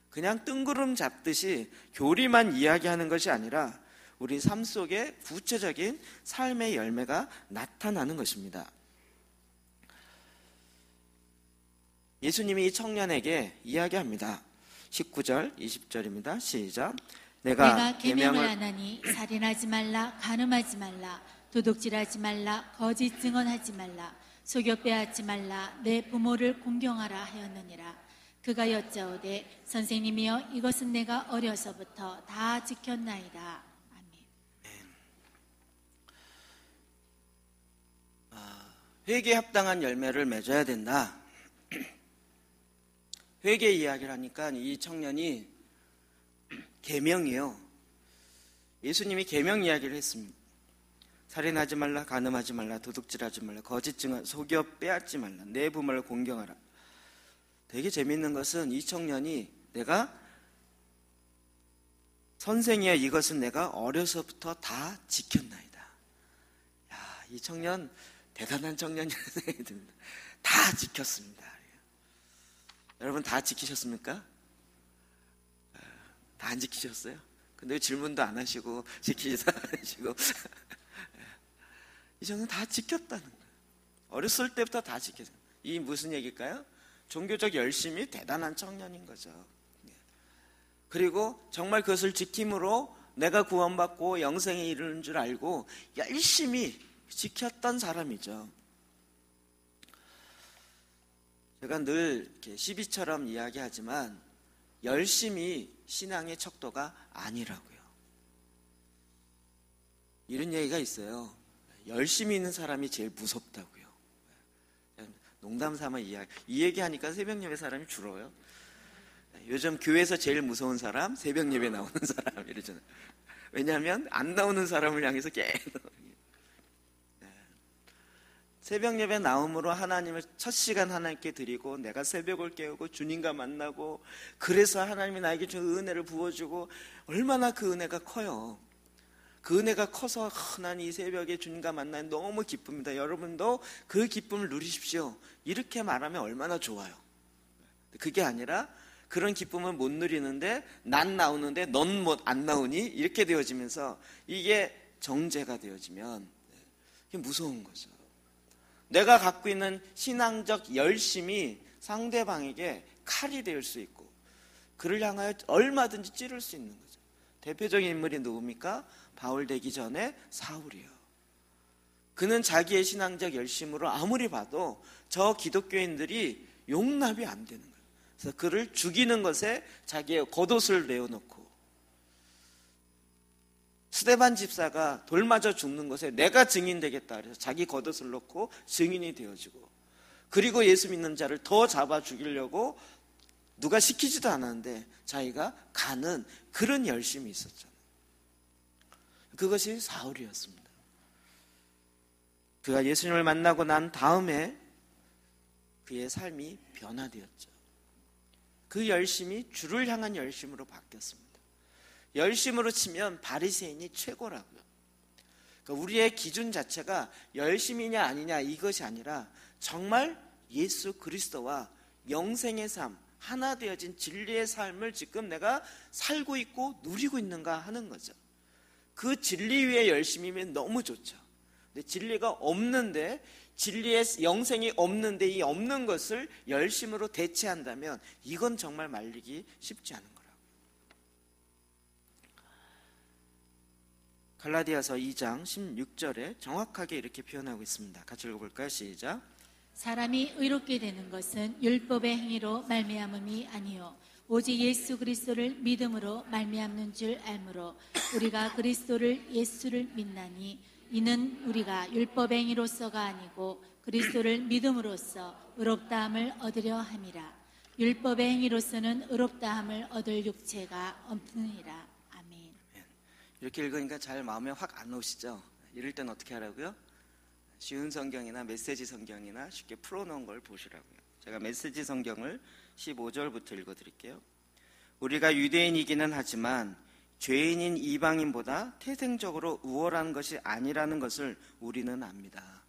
그냥 뜬구름 잡듯이 교리만 이야기하는 것이 아니라 우리 삶 속에 구체적인 삶의 열매가 나타나는 것입니다. 예수님이 이 청년에게 이야기합니다. 19절, 20절입니다. 시작. 내가 계명을 안 하니 살인하지 말라, 간음하지 말라, 도둑질하지 말라, 거짓 증언하지 말라, 속여 빼앗지 말라, 내 부모를 공경하라 하였느니라. 그가 여짜오되 선생님이여 이것은 내가 어려서부터 다 지켰나이다. 아멘. 회개에 합당한 열매를 맺어야 된다. 회개 이야기를 하니까 이 청년이 계명이요. 예수님이 계명 이야기를 했습니다. 살인하지 말라, 간음하지 말라, 도둑질하지 말라, 거짓 증언, 속여 빼앗지 말라, 내 부모를 공경하라. 되게 재밌는 것은 이 청년이 내가 선생이여 이것은 내가 어려서부터 다 지켰나이다. 야, 이 청년 대단한 청년이라는 생각이 듭니다. 다 지켰습니다. 여러분 다 지키셨습니까? 다 안 지키셨어요? 근데 질문도 안 하시고 지키지도 안 하시고 이 청년 다 지켰다는 거예요. 어렸을 때부터 다 지켰어요. 이 무슨 얘기일까요? 종교적 열심이 대단한 청년인 거죠. 그리고 정말 그것을 지킴으로 내가 구원받고 영생에 이르는 줄 알고 열심히 지켰던 사람이죠. 제가 늘 이렇게 시비처럼 이야기하지만 열심히 신앙의 척도가 아니라고요. 이런 얘기가 있어요. 열심히 있는 사람이 제일 무섭다고요. 농담 삼아 이 얘기하니까 새벽 예배 사람이 줄어요. 요즘 교회에서 제일 무서운 사람, 새벽 예배 나오는 사람 이러잖아요. 왜냐하면 안 나오는 사람을 향해서 계속 새벽 예배 나옴으로 하나님을 첫 시간 하나님께 드리고 내가 새벽을 깨우고 주님과 만나고, 그래서 하나님이 나에게 준 은혜를 부어주고, 얼마나 그 은혜가 커요. 그 은혜가 커서 난 이 새벽에 주님과 만나니 너무 기쁩니다. 여러분도 그 기쁨을 누리십시오. 이렇게 말하면 얼마나 좋아요. 그게 아니라 그런 기쁨을 못 누리는데 난 나오는데 넌 안 나오니? 이렇게 되어지면서 이게 정죄가 되어지면 이게 무서운 거죠. 내가 갖고 있는 신앙적 열심이 상대방에게 칼이 될 수 있고 그를 향하여 얼마든지 찌를 수 있는 거죠. 대표적인 인물이 누굽니까? 바울 되기 전에 사울이요. 그는 자기의 신앙적 열심으로 아무리 봐도 저 기독교인들이 용납이 안 되는 거예요. 그래서 그를 죽이는 것에 자기의 겉옷을 내어놓고, 스데반 집사가 돌 맞아 죽는 것에 내가 증인되겠다 그래서 자기 겉옷을 놓고 증인이 되어지고, 그리고 예수 믿는 자를 더 잡아 죽이려고 누가 시키지도 않았는데 자기가 가는 그런 열심이 있었잖아요. 그것이 사울이었습니다. 그가 예수님을 만나고 난 다음에 그의 삶이 변화되었죠. 그 열심이 주를 향한 열심으로 바뀌었습니다. 열심으로 치면 바리새인이 최고라고요. 그러니까 우리의 기준 자체가 열심이냐 아니냐 이것이 아니라 정말 예수 그리스도와 영생의 삶, 하나 되어진 진리의 삶을 지금 내가 살고 있고 누리고 있는가 하는 거죠. 그 진리 위에 열심이면 너무 좋죠. 근데 진리가 없는데, 진리의 영생이 없는데 이 없는 것을 열심으로 대체한다면 이건 정말 말리기 쉽지 않은 거라고요. 갈라디아서 2장 16절에 정확하게 이렇게 표현하고 있습니다. 같이 읽어볼까요? 시작. 사람이 의롭게 되는 것은 율법의 행위로 말미암음이 아니요 오직 예수 그리스도를 믿음으로 말미암는 줄 알므로 우리가 그리스도를 예수를 믿나니 이는 우리가 율법의 행위로서가 아니고 그리스도를 믿음으로써 의롭다함을 얻으려 함이라. 율법의 행위로서는 의롭다함을 얻을 육체가 없느니라. 아멘. 이렇게 읽으니까 잘 마음에 확 안 오시죠? 이럴 땐 어떻게 하라고요? 쉬운 성경이나 메시지 성경이나 쉽게 풀어놓은 걸 보시라고요. 제가 메시지 성경을 15절부터 읽어드릴게요. 우리가 유대인이기는 하지만 죄인인 이방인보다 태생적으로 우월한 것이 아니라는 것을 우리는 압니다.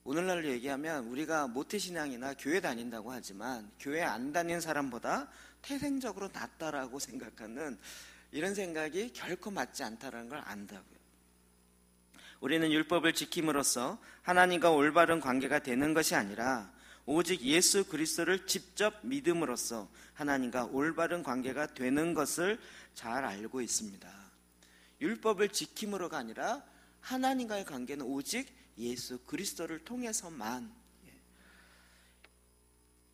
오늘날로 얘기하면 우리가 모태신앙이나 교회 다닌다고 하지만 교회 안 다닌 사람보다 태생적으로 낫다라고 생각하는 이런 생각이 결코 맞지 않다는 걸 안다고요. 우리는 율법을 지킴으로써 하나님과 올바른 관계가 되는 것이 아니라 오직 예수 그리스도를 직접 믿음으로써 하나님과 올바른 관계가 되는 것을 잘 알고 있습니다. 율법을 지킴으로가 아니라 하나님과의 관계는 오직 예수 그리스도를 통해서만.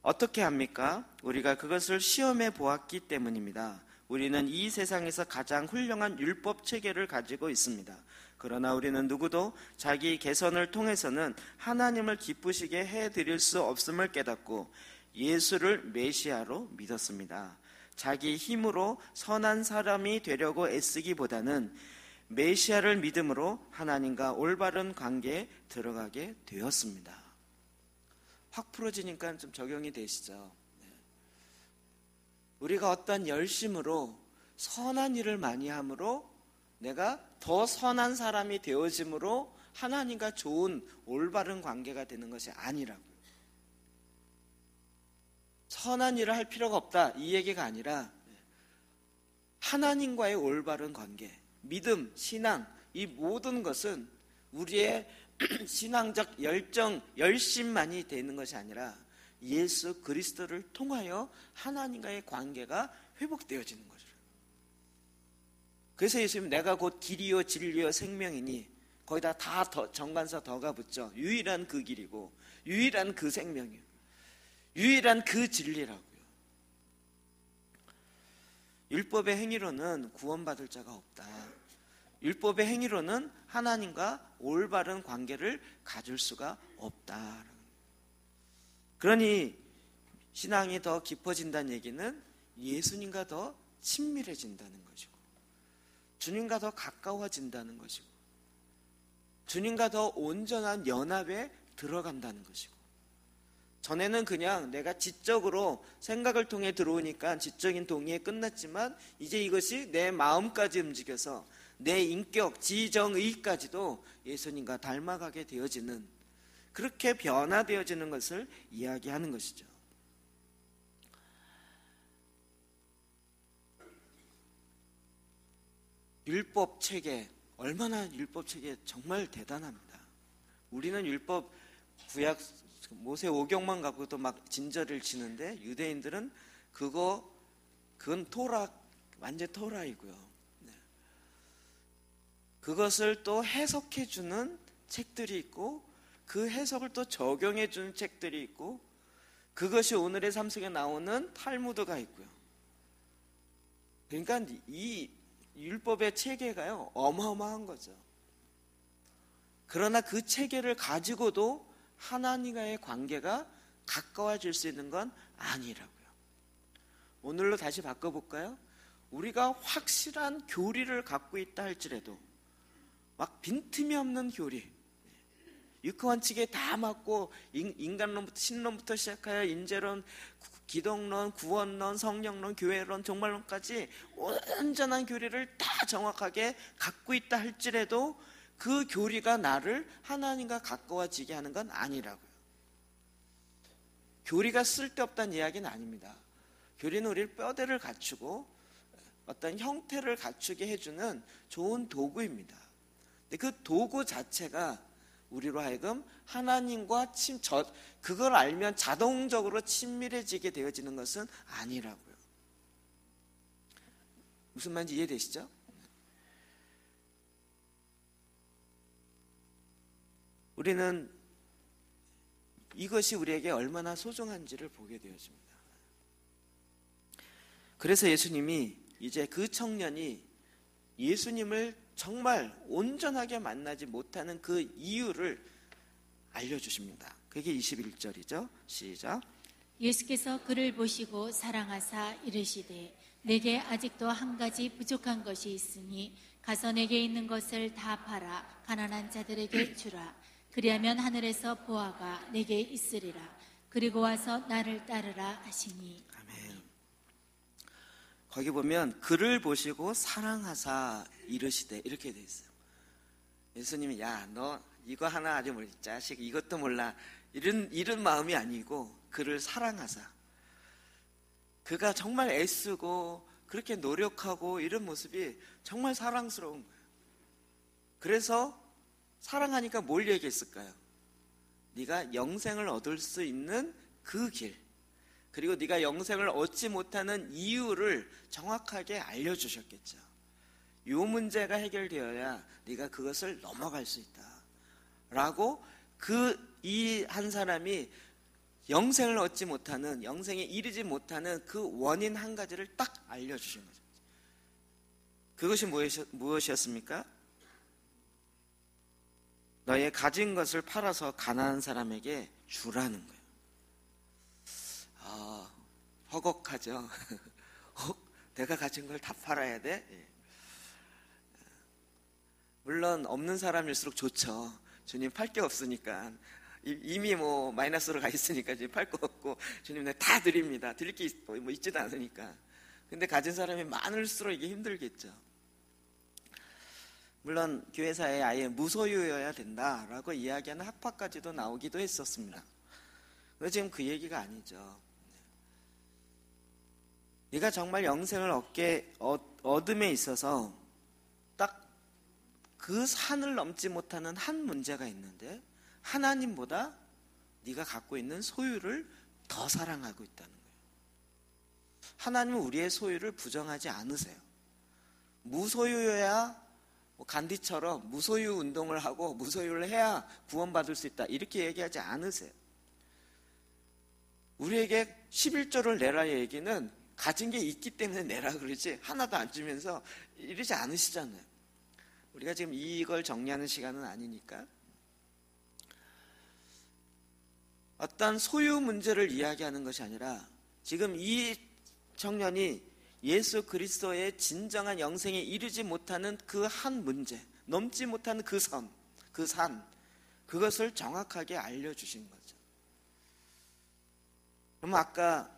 어떻게 합니까? 우리가 그것을 시험해 보았기 때문입니다. 우리는 이 세상에서 가장 훌륭한 율법 체계를 가지고 있습니다. 그러나 우리는 누구도 자기 개선을 통해서는 하나님을 기쁘시게 해드릴 수 없음을 깨닫고 예수를 메시아로 믿었습니다. 자기 힘으로 선한 사람이 되려고 애쓰기보다는 메시아를 믿음으로 하나님과 올바른 관계에 들어가게 되었습니다. 확 풀어지니까 좀 적용이 되시죠? 우리가 어떤 열심으로 선한 일을 많이 함으로 내가 더 선한 사람이 되어짐으로 하나님과 좋은 올바른 관계가 되는 것이 아니라고요. 선한 일을 할 필요가 없다 이 얘기가 아니라 하나님과의 올바른 관계, 믿음, 신앙 이 모든 것은 우리의 신앙적 열정, 열심만이 되는 것이 아니라 예수 그리스도를 통하여 하나님과의 관계가 회복되어지는 거죠. 그래서 예수님 내가 곧 길이요 진리요 생명이니 거기다 다 정관사 더가 붙죠. 유일한 그 길이고 유일한 그 생명이요 유일한 그 진리라고요. 율법의 행위로는 구원받을 자가 없다. 율법의 행위로는 하나님과 올바른 관계를 가질 수가 없다. 그러니 신앙이 더 깊어진다는 얘기는 예수님과 더 친밀해진다는 것이고 주님과 더 가까워진다는 것이고 주님과 더 온전한 연합에 들어간다는 것이고 전에는 그냥 내가 지적으로 생각을 통해 들어오니까 지적인 동의에 끝났지만 이제 이것이 내 마음까지 움직여서 내 인격, 지정의까지도 예수님과 닮아가게 되어지는 그렇게 변화되어지는 것을 이야기하는 것이죠. 율법 체계, 얼마나 율법 체계 정말 대단합니다. 우리는 율법 구약 모세 오경만 갖고도 막 진저를 치는데 유대인들은 그건 토라, 완전 토라이고요. 그것을 또 해석해 주는 책들이 있고 그 해석을 또 적용해 주는 책들이 있고 그것이 오늘의 삶 속에 나오는 탈무드가 있고요. 그러니까 이 율법의 체계가요 어마어마한 거죠. 그러나 그 체계를 가지고도 하나님과의 관계가 가까워질 수 있는 건 아니라고요. 오늘로 다시 바꿔볼까요? 우리가 확실한 교리를 갖고 있다 할지라도 막 빈틈이 없는 교리, 육하원칙에 다 맞고 인간론부터 신론부터 시작하여 인재론, 기독론, 구원론, 성령론, 교회론, 종말론까지 온전한 교리를 다 정확하게 갖고 있다 할지라도 그 교리가 나를 하나님과 가까워지게 하는 건 아니라고요. 교리가 쓸데없다는 이야기는 아닙니다. 교리는 우리를 뼈대를 갖추고 어떤 형태를 갖추게 해주는 좋은 도구입니다. 근데 그 도구 자체가 우리로 하여금 하나님과 그걸 알면 자동적으로 친밀해지게 되어지는 것은 아니라고요. 무슨 말인지 이해되시죠? 우리는 이것이 우리에게 얼마나 소중한지를 보게 되어집니다. 그래서 예수님이 이제 그 청년이 예수님을 정말 온전하게 만나지 못하는 그 이유를 알려주십니다. 그게 21절이죠. 시작. 예수께서 그를 보시고 사랑하사 이르시되 내게 아직도 한 가지 부족한 것이 있으니 가서 내게 있는 것을 다 팔아 가난한 자들에게 주라. 그리하면 하늘에서 보화가 내게 있으리라. 그리고 와서 나를 따르라 하시니. 아멘. 거기 보면 그를 보시고 사랑하사 이르시되 이렇게 돼 있어요. 예수님이 야, 너 이거 하나 아직 모르지 자식 이것도 몰라 이런 마음이 아니고 그를 사랑하사, 그가 정말 애쓰고 그렇게 노력하고 이런 모습이 정말 사랑스러운 거예요. 그래서 사랑하니까 뭘 얘기했을까요? 네가 영생을 얻을 수 있는 그 길, 그리고 네가 영생을 얻지 못하는 이유를 정확하게 알려주셨겠죠. 이 문제가 해결되어야 네가 그것을 넘어갈 수 있다 라고 이 한 사람이 영생을 얻지 못하는, 영생에 이르지 못하는 그 원인 한 가지를 딱 알려주신 거죠. 그것이 무엇이었습니까? 너의 가진 것을 팔아서 가난한 사람에게 주라는 거예요. 허걱하죠. 내가 가진 걸 다 팔아야 돼? 예. 물론 없는 사람일수록 좋죠. 주님 팔 게 없으니까, 이미 뭐 마이너스로 가 있으니까 지금 팔 거 없고 주님 내가 다 드립니다. 드릴 게 뭐 있지도 않으니까. 근데 가진 사람이 많을수록 이게 힘들겠죠. 물론 교회사에 아예 무소유여야 된다라고 이야기하는 학파까지도 나오기도 했었습니다. 그런데 지금 그 얘기가 아니죠. 네가 정말 영생을 얻음에 있어서 딱 그 산을 넘지 못하는 한 문제가 있는데, 하나님보다 네가 갖고 있는 소유를 더 사랑하고 있다는 거예요. 하나님은 우리의 소유를 부정하지 않으세요. 무소유여야 간디처럼 무소유 운동을 하고 무소유를 해야 구원받을 수 있다 이렇게 얘기하지 않으세요. 우리에게 11조를 내라 얘기는 가진 게 있기 때문에 내라 그러지 하나도 안 주면서 이러지 않으시잖아요. 우리가 지금 이걸 정리하는 시간은 아니니까. 어떤 소유 문제를 이야기하는 것이 아니라 지금 이 청년이 예수 그리스도의 진정한 영생에 이르지 못하는 그 한 문제, 넘지 못하는 그 산, 그것을 정확하게 알려주신 거죠. 그럼 아까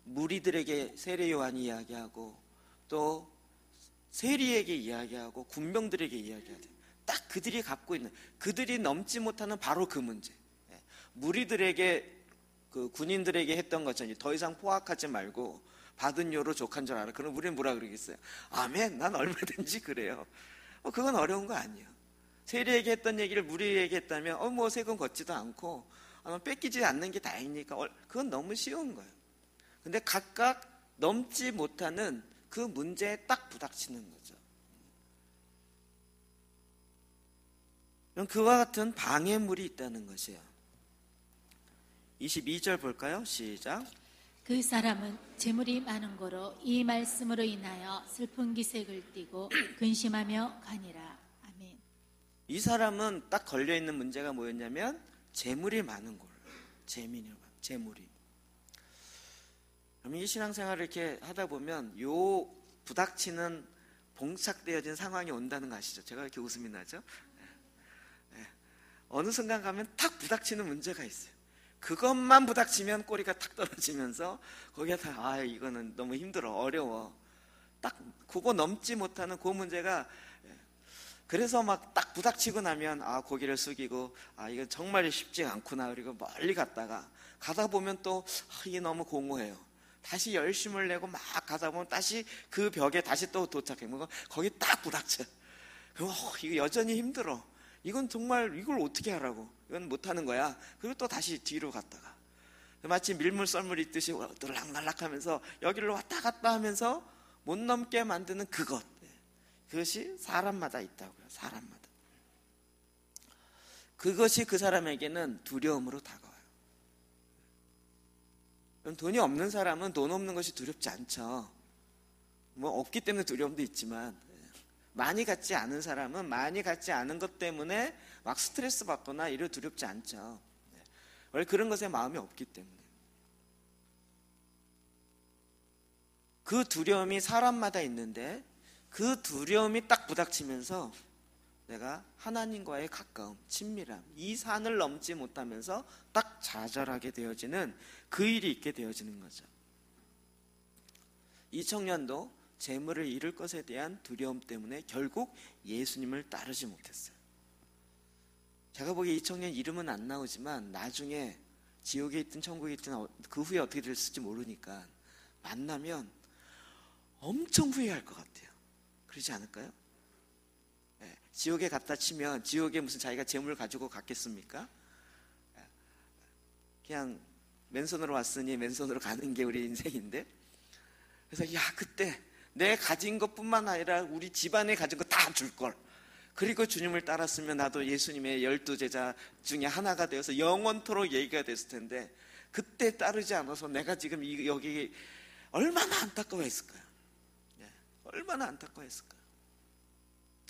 무리들에게 세례 요한이 이야기하고 또 세리에게 이야기하고 군병들에게 이야기하죠. 딱 그들이 갖고 있는, 그들이 넘지 못하는 바로 그 문제. 무리들에게, 그 군인들에게 했던 것처럼 더 이상 포악하지 말고 받은 요로 족한 줄 알아. 그럼 우리는 뭐라 그러겠어요? 아멘, 난 얼마든지 그래요. 그건 어려운 거 아니에요. 세리에게 했던 얘기를 무리에게 했다면 뭐 세금 걷지도 않고 뺏기지 않는 게 다행이니까 그건 너무 쉬운 거예요. 근데 각각 넘지 못하는 그 문제에 딱 부닥치는 거죠. 그럼 그와 같은 방해물이 있다는 것이에요. 22절 볼까요? 시작. 그 사람은 재물이 많은 거로 이 말씀으로 인하여 슬픈 기색을 띠고 근심하며 가니라. 아멘. 이 사람은 딱 걸려있는 문제가 뭐였냐면 재물이 많은 거예요. 재물이. 그럼 이 신앙생활을 이렇게 하다 보면 요 부닥치는 봉착되어진 상황이 온다는 거 아시죠? 제가 이렇게 웃음이 나죠? 어느 순간 가면 탁 부닥치는 문제가 있어요. 그것만 부닥치면 꼬리가 탁 떨어지면서 거기에 이거는 너무 힘들어, 어려워. 딱 그거 넘지 못하는 그 문제가, 그래서 막 딱 부닥치고 나면 고개를 숙이고 이거 정말 쉽지 않구나. 그리고 멀리 가다 보면 또 이게 너무 공허해요. 다시 열심을 내고 막 가다 보면 다시 그 벽에 다시 또 도착해. 거기 딱 부닥쳐. 그럼 이거 여전히 힘들어. 이건 정말 이걸 어떻게 하라고. 이건 못하는 거야. 그리고 또 다시 뒤로 갔다가 마치 밀물 썰물 있듯이 들락날락하면서 여기를 왔다 갔다 하면서 못 넘게 만드는 그것이 사람마다 있다고요. 사람마다. 그것이 그 사람에게는 두려움으로 다가와요. 돈이 없는 사람은 돈 없는 것이 두렵지 않죠. 뭐 없기 때문에 두려움도 있지만, 많이 갖지 않은 사람은 많이 갖지 않은 것 때문에 막 스트레스 받거나 이래 두렵지 않죠. 원래 그런 것에 마음이 없기 때문에. 그 두려움이 사람마다 있는데 그 두려움이 딱 부닥치면서 내가 하나님과의 가까움, 친밀함, 이 산을 넘지 못하면서 딱 좌절하게 되어지는 그 일이 있게 되어지는 거죠. 이 청년도 재물을 잃을 것에 대한 두려움 때문에 결국 예수님을 따르지 못했어요. 제가 보기에 이 청년 이름은 안 나오지만 나중에 지옥에 있든 천국에 있든 그 후에 어떻게 됐을지 모르니까 만나면 엄청 후회할 것 같아요. 그러지 않을까요? 네, 지옥에 갔다 치면 지옥에 무슨 자기가 재물을 가지고 갔겠습니까? 그냥 맨손으로 왔으니 맨손으로 가는 게 우리 인생인데, 그래서 야, 그때 내 가진 것뿐만 아니라 우리 집안에 가진 거 다 줄걸, 그리고 주님을 따랐으면 나도 예수님의 12제자 중에 하나가 되어서 영원토록 얘기가 됐을 텐데, 그때 따르지 않아서 내가 지금 여기 얼마나 안타까워했을까요? 얼마나 안타까워했을까요?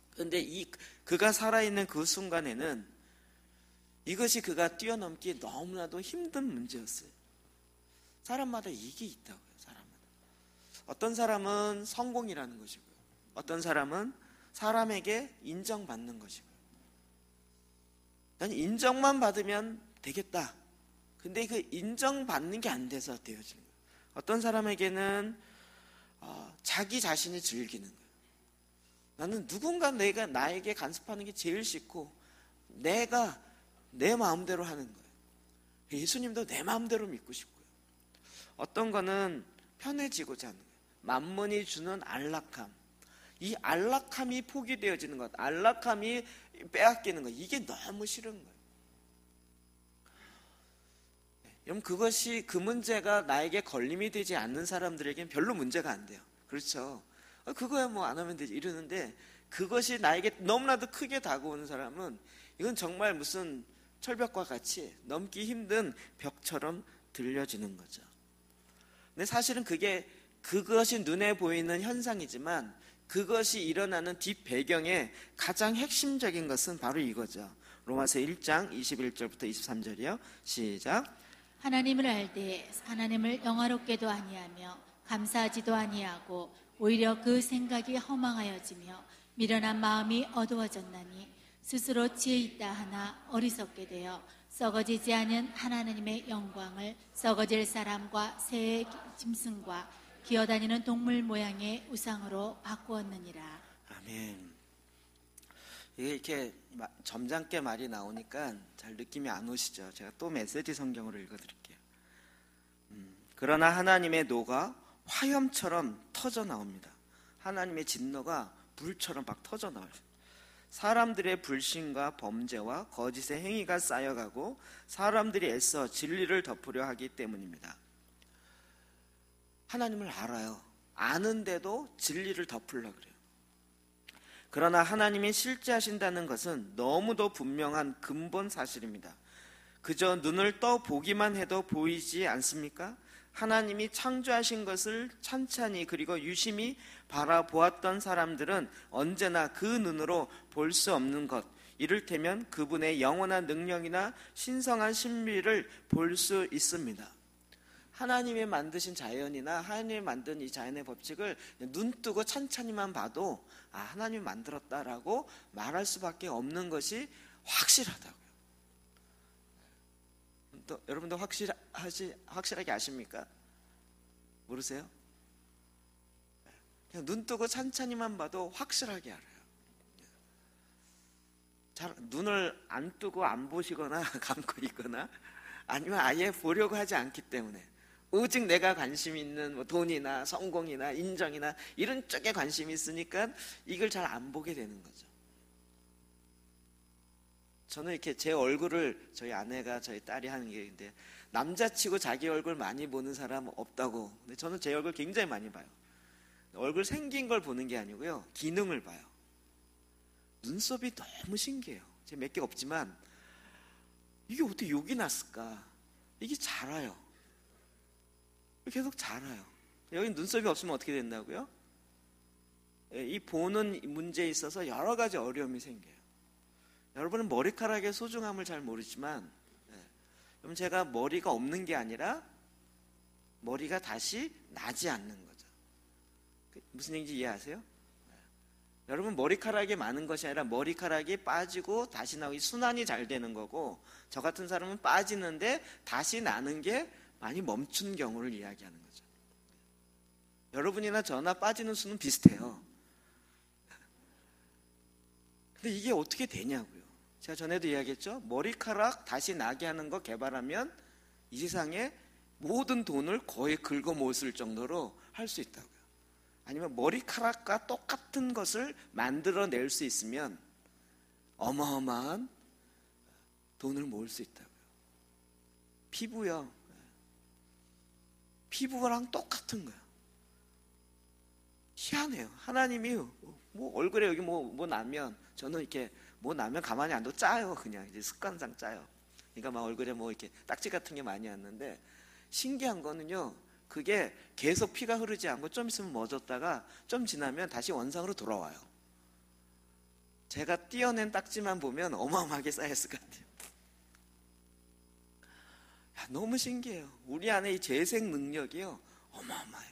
그런데 그가 살아있는 그 순간에는 이것이 그가 뛰어넘기 너무나도 힘든 문제였어요. 사람마다 이게 있다고요. 사람마다. 어떤 사람은 성공이라는 것이고요, 어떤 사람은 사람에게 인정받는 것이고요. 난 인정만 받으면 되겠다. 근데 그 인정받는 게 안 돼서 되어지는 거예요. 어떤 사람에게는 자기 자신이 즐기는 거예요. 나는 누군가 나에게 간섭하는 게 제일 싫고 내가 내 마음대로 하는 거예요. 예수님도 내 마음대로 믿고 싶고요. 어떤 거는 편해지고자 하는 거예요. 만문이 주는 안락함, 이 안락함이 포기되어지는 것, 안락함이 빼앗기는 것, 이게 너무 싫은 거예요. 여러분, 그 문제가 나에게 걸림이 되지 않는 사람들에게는 별로 문제가 안 돼요. 그렇죠? 그거야 뭐 안 하면 되지 이러는데, 그것이 나에게 너무나도 크게 다가오는 사람은 이건 정말 무슨 철벽과 같이 넘기 힘든 벽처럼 들려지는 거죠. 근데 사실은 그것이 눈에 보이는 현상이지만 그것이 일어나는 뒷배경의 가장 핵심적인 것은 바로 이거죠. 로마서 1장 21절부터 23절이요. 시작. 하나님을 알 때 하나님을 영화롭게도 아니하며 감사하지도 아니하고 오히려 그 생각이 허망하여지며 미련한 마음이 어두워졌나니 스스로 지혜 있다 하나 어리석게 되어 썩어지지 않은 하나님의 영광을 썩어질 사람과 새의 짐승과 기어다니는 동물 모양의 우상으로 바꾸었느니라. 아멘. 이게 이렇게 점잖게 말이 나오니까 잘 느낌이 안 오시죠? 제가 또 메시지 성경으로 읽어드릴게요. 그러나 하나님의 노가 화염처럼 터져 나옵니다. 하나님의 진노가 불처럼 막 터져 나와요. 사람들의 불신과 범죄와 거짓의 행위가 쌓여가고 사람들이 애써 진리를 덮으려 하기 때문입니다. 하나님을 알아요. 아는데도 진리를 덮으려고 그래요. 그러나 하나님이 실제하신다는 것은 너무도 분명한 근본 사실입니다. 그저 눈을 떠 보기만 해도 보이지 않습니까? 하나님이 창조하신 것을 찬찬히 그리고 유심히 바라보았던 사람들은 언제나 그 눈으로 볼 수 없는 것, 이를테면 그분의 영원한 능력이나 신성한 신비를 볼 수 있습니다. 하나님이 만드신 자연이나 하나님이 만든 이 자연의 법칙을 눈 뜨고 찬찬히만 봐도 하나님이 만들었다라고 말할 수밖에 없는 것이 확실하다고요. 또 여러분도 확실하게 아십니까? 모르세요? 그냥 눈 뜨고 찬찬히만 봐도 확실하게 알아요. 잘 눈을 안 뜨고 안 보시거나 감고 있거나 아니면 아예 보려고 하지 않기 때문에, 오직 내가 관심 있는 뭐 돈이나 성공이나 인정이나 이런 쪽에 관심이 있으니까 이걸 잘 안 보게 되는 거죠. 저는 이렇게 제 얼굴을 저희 아내가 저희 딸이 하는 게 있는데, 남자치고 자기 얼굴 많이 보는 사람 없다고. 근데 저는 제 얼굴 굉장히 많이 봐요. 얼굴 생긴 걸 보는 게 아니고요, 기능을 봐요. 눈썹이 너무 신기해요. 제가 몇 개 없지만 이게 어떻게 여기 났을까? 이게 자라요. 계속 자라요. 여기 눈썹이 없으면 어떻게 된다고요? 이 보는 문제에 있어서 여러 가지 어려움이 생겨요. 여러분은 머리카락의 소중함을 잘 모르지만, 그럼 제가 머리가 없는 게 아니라 머리가 다시 나지 않는 거죠. 무슨 얘기인지 이해하세요? 여러분, 머리카락이 많은 것이 아니라 머리카락이 빠지고 다시 나오기 순환이 잘 되는 거고, 저 같은 사람은 빠지는데 다시 나는 게 많이 멈춘 경우를 이야기하는 거죠. 여러분이나 저나 빠지는 수는 비슷해요. 근데 이게 어떻게 되냐고요. 제가 전에도 이야기했죠. 머리카락 다시 나게 하는 거 개발하면 이 세상에 모든 돈을 거의 긁어모을 정도로 할 수 있다고요. 아니면 머리카락과 똑같은 것을 만들어낼 수 있으면 어마어마한 돈을 모을 수 있다고요. 피부요. 피부랑 똑같은 거예요. 희한해요. 하나님이 뭐 얼굴에 여기 뭐 나면, 저는 이렇게 뭐 나면 가만히 안 둬 짜요. 그냥 이제 습관상 짜요. 그러니까 막 얼굴에 뭐 이렇게 딱지 같은 게 많이 왔는데, 신기한 거는요, 그게 계속 피가 흐르지 않고 좀 있으면 멎었다가 좀 지나면 다시 원상으로 돌아와요. 제가 띄어낸 딱지만 보면 어마어마하게 쌓였을 것 같아요. 너무 신기해요. 우리 안에 이 재생 능력이요, 어마어마해요.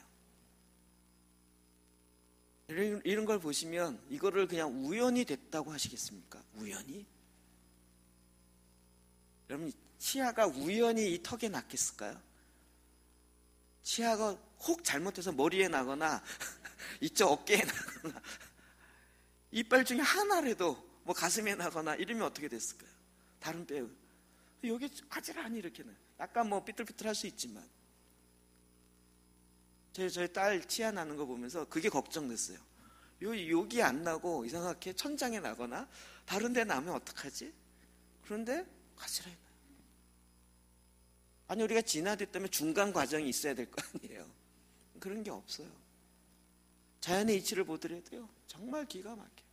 이런 걸 보시면 이거를 그냥 우연히 됐다고 하시겠습니까? 우연히? 여러분, 치아가 우연히 이 턱에 났겠을까요? 치아가 혹 잘못해서 머리에 나거나 이쪽 어깨에 나거나 이빨 중에 하나라도 뭐 가슴에 나거나 이러면 어떻게 됐을까요? 다른 뼈 여기 아지란히 이렇게 나요. 약간 뭐 삐뚤삐뚤할 수 있지만, 저희 딸 치아 나는 거 보면서 그게 걱정됐어요. 여기 안 나고 이상하게 천장에 나거나 다른 데 나면 어떡하지? 그런데 가지런히 나요. 아니, 우리가 진화됐다면 중간 과정이 있어야 될 거 아니에요. 그런 게 없어요. 자연의 이치를 보더라도요, 정말 기가 막혀요.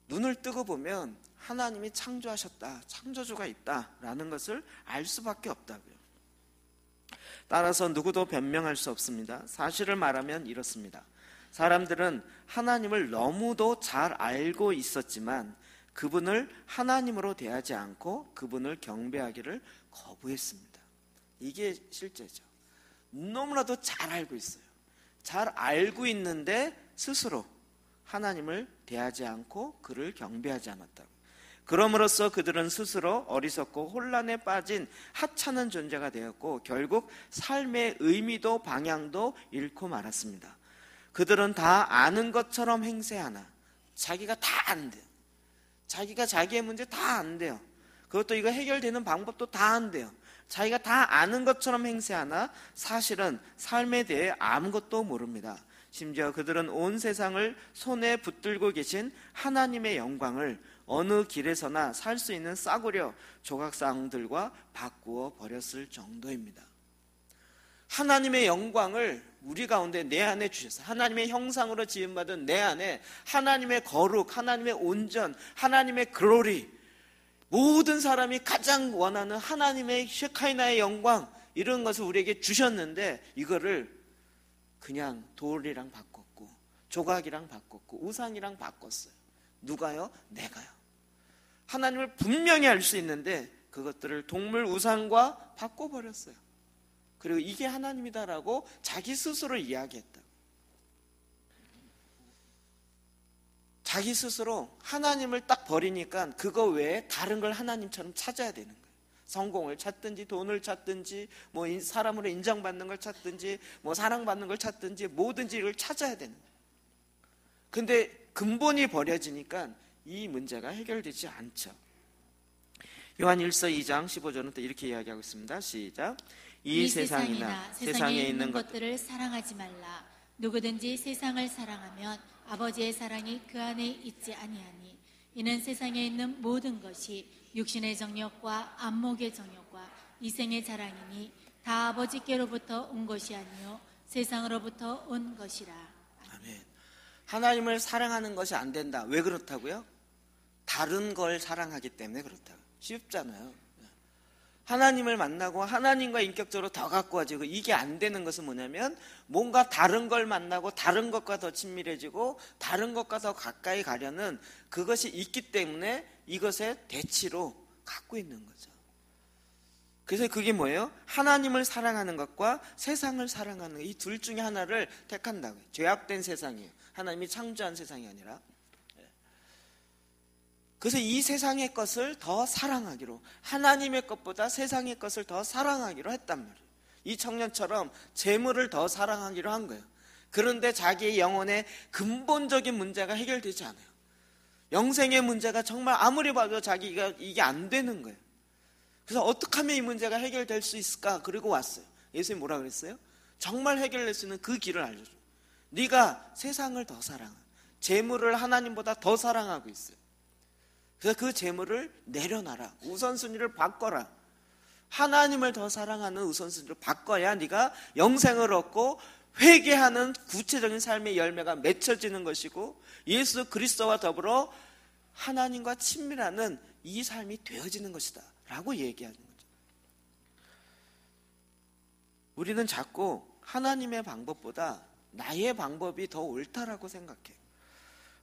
눈을 뜨고 보면 하나님이 창조하셨다, 창조주가 있다라는 것을 알 수밖에 없다고요. 따라서 누구도 변명할 수 없습니다. 사실을 말하면 이렇습니다. 사람들은 하나님을 너무도 잘 알고 있었지만 그분을 하나님으로 대하지 않고 그분을 경배하기를 거부했습니다. 이게 실제죠. 너무나도 잘 알고 있어요. 잘 알고 있는데 스스로 하나님을 대하지 않고 그를 경배하지 않았다고. 그럼으로써 그들은 스스로 어리석고 혼란에 빠진 하찮은 존재가 되었고 결국 삶의 의미도 방향도 잃고 말았습니다. 그들은 다 아는 것처럼 행세하나 자기가 다 안돼요. 자기가 자기의 문제 다 안돼요. 그것도 이거 해결되는 방법도 다 안돼요. 자기가 다 아는 것처럼 행세하나 사실은 삶에 대해 아무것도 모릅니다. 심지어 그들은 온 세상을 손에 붙들고 계신 하나님의 영광을 어느 길에서나 살 수 있는 싸구려 조각상들과 바꾸어 버렸을 정도입니다. 하나님의 영광을 우리 가운데 내 안에 주셨어요. 하나님의 형상으로 지음받은 내 안에 하나님의 거룩, 하나님의 온전, 하나님의 글로리, 모든 사람이 가장 원하는 하나님의 셰카이나의 영광, 이런 것을 우리에게 주셨는데 이거를 그냥 돌이랑 바꿨고 조각이랑 바꿨고 우상이랑 바꿨어요. 누가요? 내가요. 하나님을 분명히 알 수 있는데 그것들을 동물 우상과 바꿔버렸어요. 그리고 이게 하나님이다라고 자기 스스로 이야기했다. 자기 스스로 하나님을 딱 버리니까 그거 외에 다른 걸 하나님처럼 찾아야 되는 거예요. 성공을 찾든지 돈을 찾든지 뭐 사람으로 인정받는 걸 찾든지 뭐 사랑받는 걸 찾든지 뭐든지 이걸 찾아야 되는 거예요. 근데 근본이 버려지니까 이 문제가 해결되지 않죠. 요한 1서 2장 15절은 또 이렇게 이야기하고 있습니다. 시작. 이 세상이나 세상에 있는 것들을 사랑하지 말라. 누구든지 세상을 사랑하면 아버지의 사랑이 그 안에 있지 아니하니 이는 세상에 있는 모든 것이 육신의 정욕과 안목의 정욕과 이생의 자랑이니 다 아버지께로부터 온 것이 아니요 세상으로부터 온 것이라. 아멘. 하나님을 사랑하는 것이 안 된다. 왜 그렇다고요? 다른 걸 사랑하기 때문에 그렇다고. 쉽잖아요. 하나님을 만나고 하나님과 인격적으로 더 가까워지고, 이게 안 되는 것은 뭐냐면 뭔가 다른 걸 만나고 다른 것과 더 친밀해지고 다른 것과 더 가까이 가려는 그것이 있기 때문에 이것의 대치로 갖고 있는 거죠. 그래서 그게 뭐예요? 하나님을 사랑하는 것과 세상을 사랑하는 것, 이 둘 중에 하나를 택한다고요. 죄악된 세상이에요. 하나님이 창조한 세상이 아니라. 그래서 이 세상의 것을 더 사랑하기로, 하나님의 것보다 세상의 것을 더 사랑하기로 했단 말이에요. 이 청년처럼 재물을 더 사랑하기로 한 거예요. 그런데 자기의 영혼의 근본적인 문제가 해결되지 않아요. 영생의 문제가 정말 아무리 봐도 자기가 이게 안 되는 거예요. 그래서 어떻게 하면 이 문제가 해결될 수 있을까? 그리고 왔어요. 예수님이 뭐라 그랬어요? 정말 해결될 수 있는 그 길을 알려줘. 네가 세상을 더 사랑해, 재물을 하나님보다 더 사랑하고 있어요. 그래서 그 재물을 내려놔라. 우선순위를 바꿔라. 하나님을 더 사랑하는 우선순위로 바꿔야 네가 영생을 얻고 회개하는 구체적인 삶의 열매가 맺혀지는 것이고, 예수 그리스도와 더불어 하나님과 친밀하는 이 삶이 되어지는 것이다 라고 얘기하는 거죠. 우리는 자꾸 하나님의 방법보다 나의 방법이 더 옳다라고 생각해요.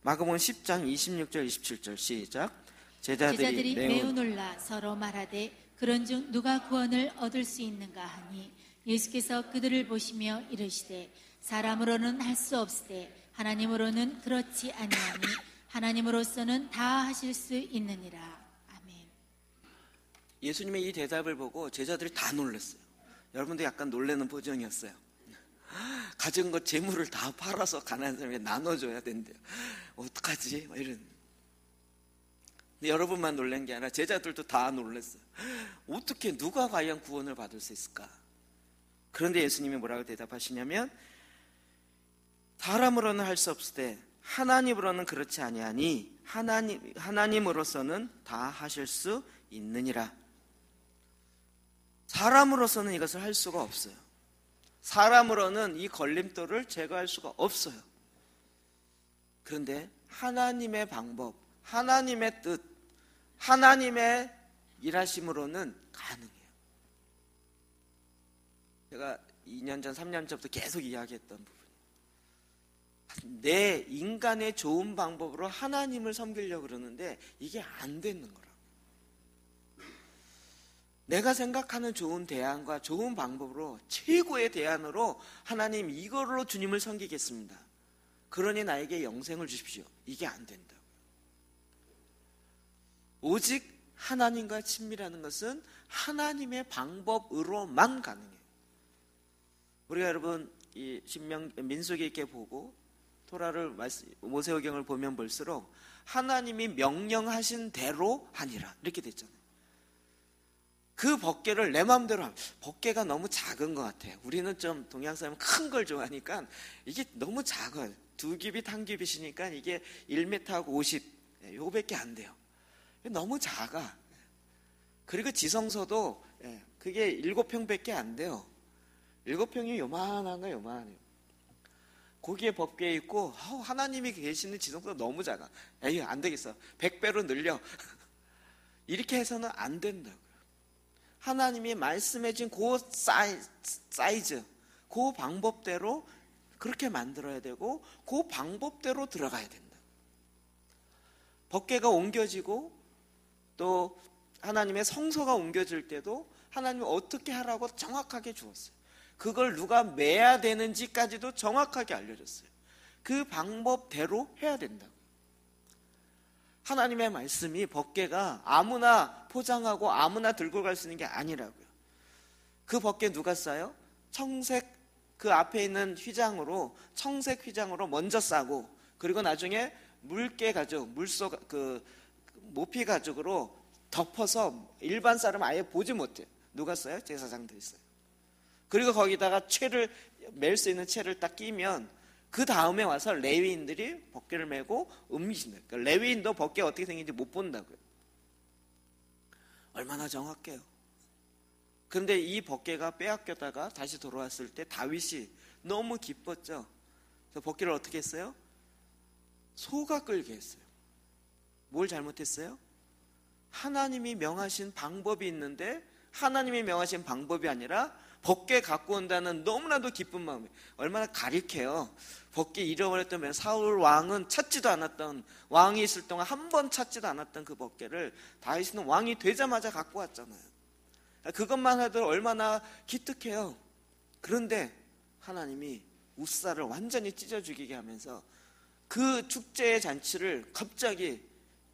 마가복음 10장 26절 27절 시작. 제자들이 매우 놀라 서로 말하되 그런즉 누가 구원을 얻을 수 있는가 하니, 예수께서 그들을 보시며 이르시되 사람으로는 할 수 없으되 하나님으로는 그렇지 아니하니 하나님으로서는 다 하실 수 있느니라. 아멘. 예수님의 이 대답을 보고 제자들이 다 놀랐어요. 여러분도 약간 놀라는 표정이었어요. 가진 것 재물을 다 팔아서 가난한 사람에게 나눠줘야 된대요. 어떡하지? 이런. 근데 여러분만 놀란 게 아니라 제자들도 다 놀랐어요. 어떻게, 누가 과연 구원을 받을 수 있을까? 그런데 예수님이 뭐라고 대답하시냐면, 사람으로는 할 수 없으되 하나님으로는 그렇지 아니하니 하나님으로서는 다 하실 수 있느니라. 사람으로서는 이것을 할 수가 없어요. 사람으로는 이 걸림돌을 제거할 수가 없어요. 그런데 하나님의 방법, 하나님의 뜻, 하나님의 일하심으로는 가능해요. 제가 2년 전, 3년 전부터 계속 이야기했던 부분, 내 인간의 좋은 방법으로 하나님을 섬기려고 그러는데 이게 안 되는 거라고. 내가 생각하는 좋은 대안과 좋은 방법으로, 최고의 대안으로 하나님 이걸로 주님을 섬기겠습니다, 그러니 나에게 영생을 주십시오, 이게 안 된다고요. 오직 하나님과 친밀하는 것은 하나님의 방법으로만 가능해요. 우리가 여러분 이 민수기 있게 보고 토라를, 모세오경을 보면 볼수록 하나님이 명령하신 대로 하니라 이렇게 됐잖아요. 그 법궤를 내 마음대로 하면, 법궤가 너무 작은 것 같아요. 우리는 좀 동양 사람은 큰 걸 좋아하니까 이게 너무 작아요. 2규빗 1규빗이니까 이게 1m하고 50 요거밖에 안 돼요. 너무 작아. 그리고 지성소도 그게 7평밖에 안 돼요. 7평이 요만한 거예요. 요만해요. 거기에 법궤 있고 하나님이 계시는 지성소가 너무 작아. 에이, 안 되겠어, 100배로 늘려. 이렇게 해서는 안 된다고요. 하나님이 말씀해 준 그 사이즈, 그 방법대로 그렇게 만들어야 되고 그 방법대로 들어가야 된다. 법궤가 옮겨지고 또 하나님의 성소가 옮겨질 때도 하나님이 어떻게 하라고 정확하게 주었어요. 그걸 누가 매야 되는지까지도 정확하게 알려줬어요. 그 방법대로 해야 된다고. 하나님의 말씀이, 법궤가 아무나 포장하고 아무나 들고 갈 수 있는 게 아니라고요. 그 법궤 누가 싸요? 청색, 그 앞에 있는 휘장으로, 청색 휘장으로 먼저 싸고, 그리고 나중에 물개 가죽, 물속 그 모피 가죽으로 덮어서 일반 사람 아예 보지 못해요. 누가 써요? 제사장들이 써요. 그리고 거기다가 채를, 멜 수 있는 채를 딱 끼면 그 다음에 와서 레위인들이 법궤를 메고 옮기신다. 그러니까 레위인도 법궤가 어떻게 생긴지 못 본다고요. 얼마나 정확해요. 그런데 이 법궤가 빼앗겼다가 다시 돌아왔을 때 다윗이 너무 기뻤죠. 그래서 법궤를 어떻게 했어요? 소가 끌게 했어요. 뭘 잘못했어요? 하나님이 명하신 방법이 있는데 하나님이 명하신 방법이 아니라 벗게 갖고 온다는 너무나도 기쁜 마음이 얼마나 가릿해요. 벗게 잃어버렸다면 사울 왕은 찾지도 않았던, 왕이 있을 동안 한 번 찾지도 않았던 그 벗개를 다윗은 왕이 되자마자 갖고 왔잖아요. 그것만 해도 얼마나 기특해요. 그런데 하나님이 우사를 완전히 찢어 죽이게 하면서 그 축제의 잔치를 갑자기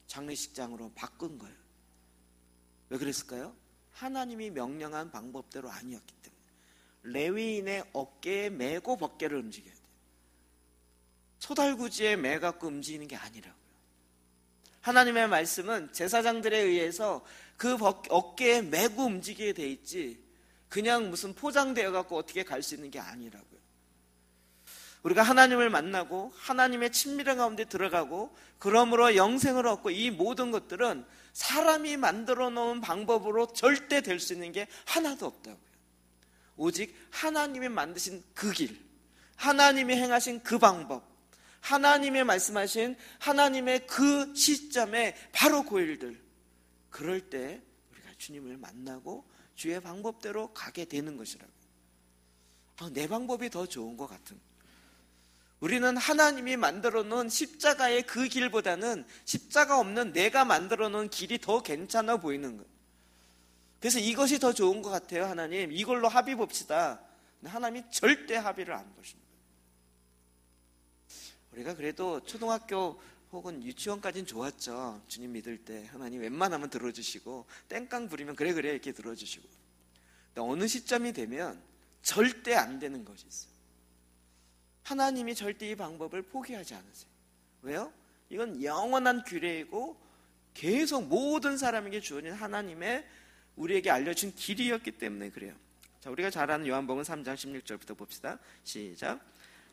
장례식장으로 바꾼 거예요. 왜 그랬을까요? 하나님이 명령한 방법대로 아니었기 때문에. 레위인의 어깨에 메고 벗개를 움직여야 돼요. 소달구지에 매갖고 움직이는 게 아니라고요. 하나님의 말씀은 제사장들에 의해서 그 어깨에 메고 움직이게 돼 있지 그냥 무슨 포장되어 갖고 어떻게 갈 수 있는 게 아니라고요. 우리가 하나님을 만나고 하나님의 친밀한 가운데 들어가고 그러므로 영생을 얻고 이 모든 것들은 사람이 만들어 놓은 방법으로 절대 될 수 있는 게 하나도 없다고요. 오직 하나님이 만드신 그 길, 하나님이 행하신 그 방법, 하나님의 말씀하신 하나님의 그 시점에 바로 그 일들, 그럴 때 우리가 주님을 만나고 주의 방법대로 가게 되는 것이라고요. 내 방법이 더 좋은 것 같은, 우리는 하나님이 만들어 놓은 십자가의 그 길보다는 십자가 없는 내가 만들어 놓은 길이 더 괜찮아 보이는 거예요. 그래서 이것이 더 좋은 것 같아요. 하나님 이걸로 합의 봅시다. 근데 하나님이 절대 합의를 안 보십니다. 우리가 그래도 초등학교 혹은 유치원까지는 좋았죠. 주님 믿을 때 하나님 웬만하면 들어주시고 땡깡 부리면 그래 이렇게 들어주시고. 근데 어느 시점이 되면 절대 안 되는 것이 있어요. 하나님이 절대 이 방법을 포기하지 않으세요. 왜요? 이건 영원한 규례이고 계속 모든 사람에게 주어진 하나님의 우리에게 알려준 길이었기 때문에 그래요. 자, 우리가 잘 아는 요한복음 3장 16절부터 봅시다. 시작.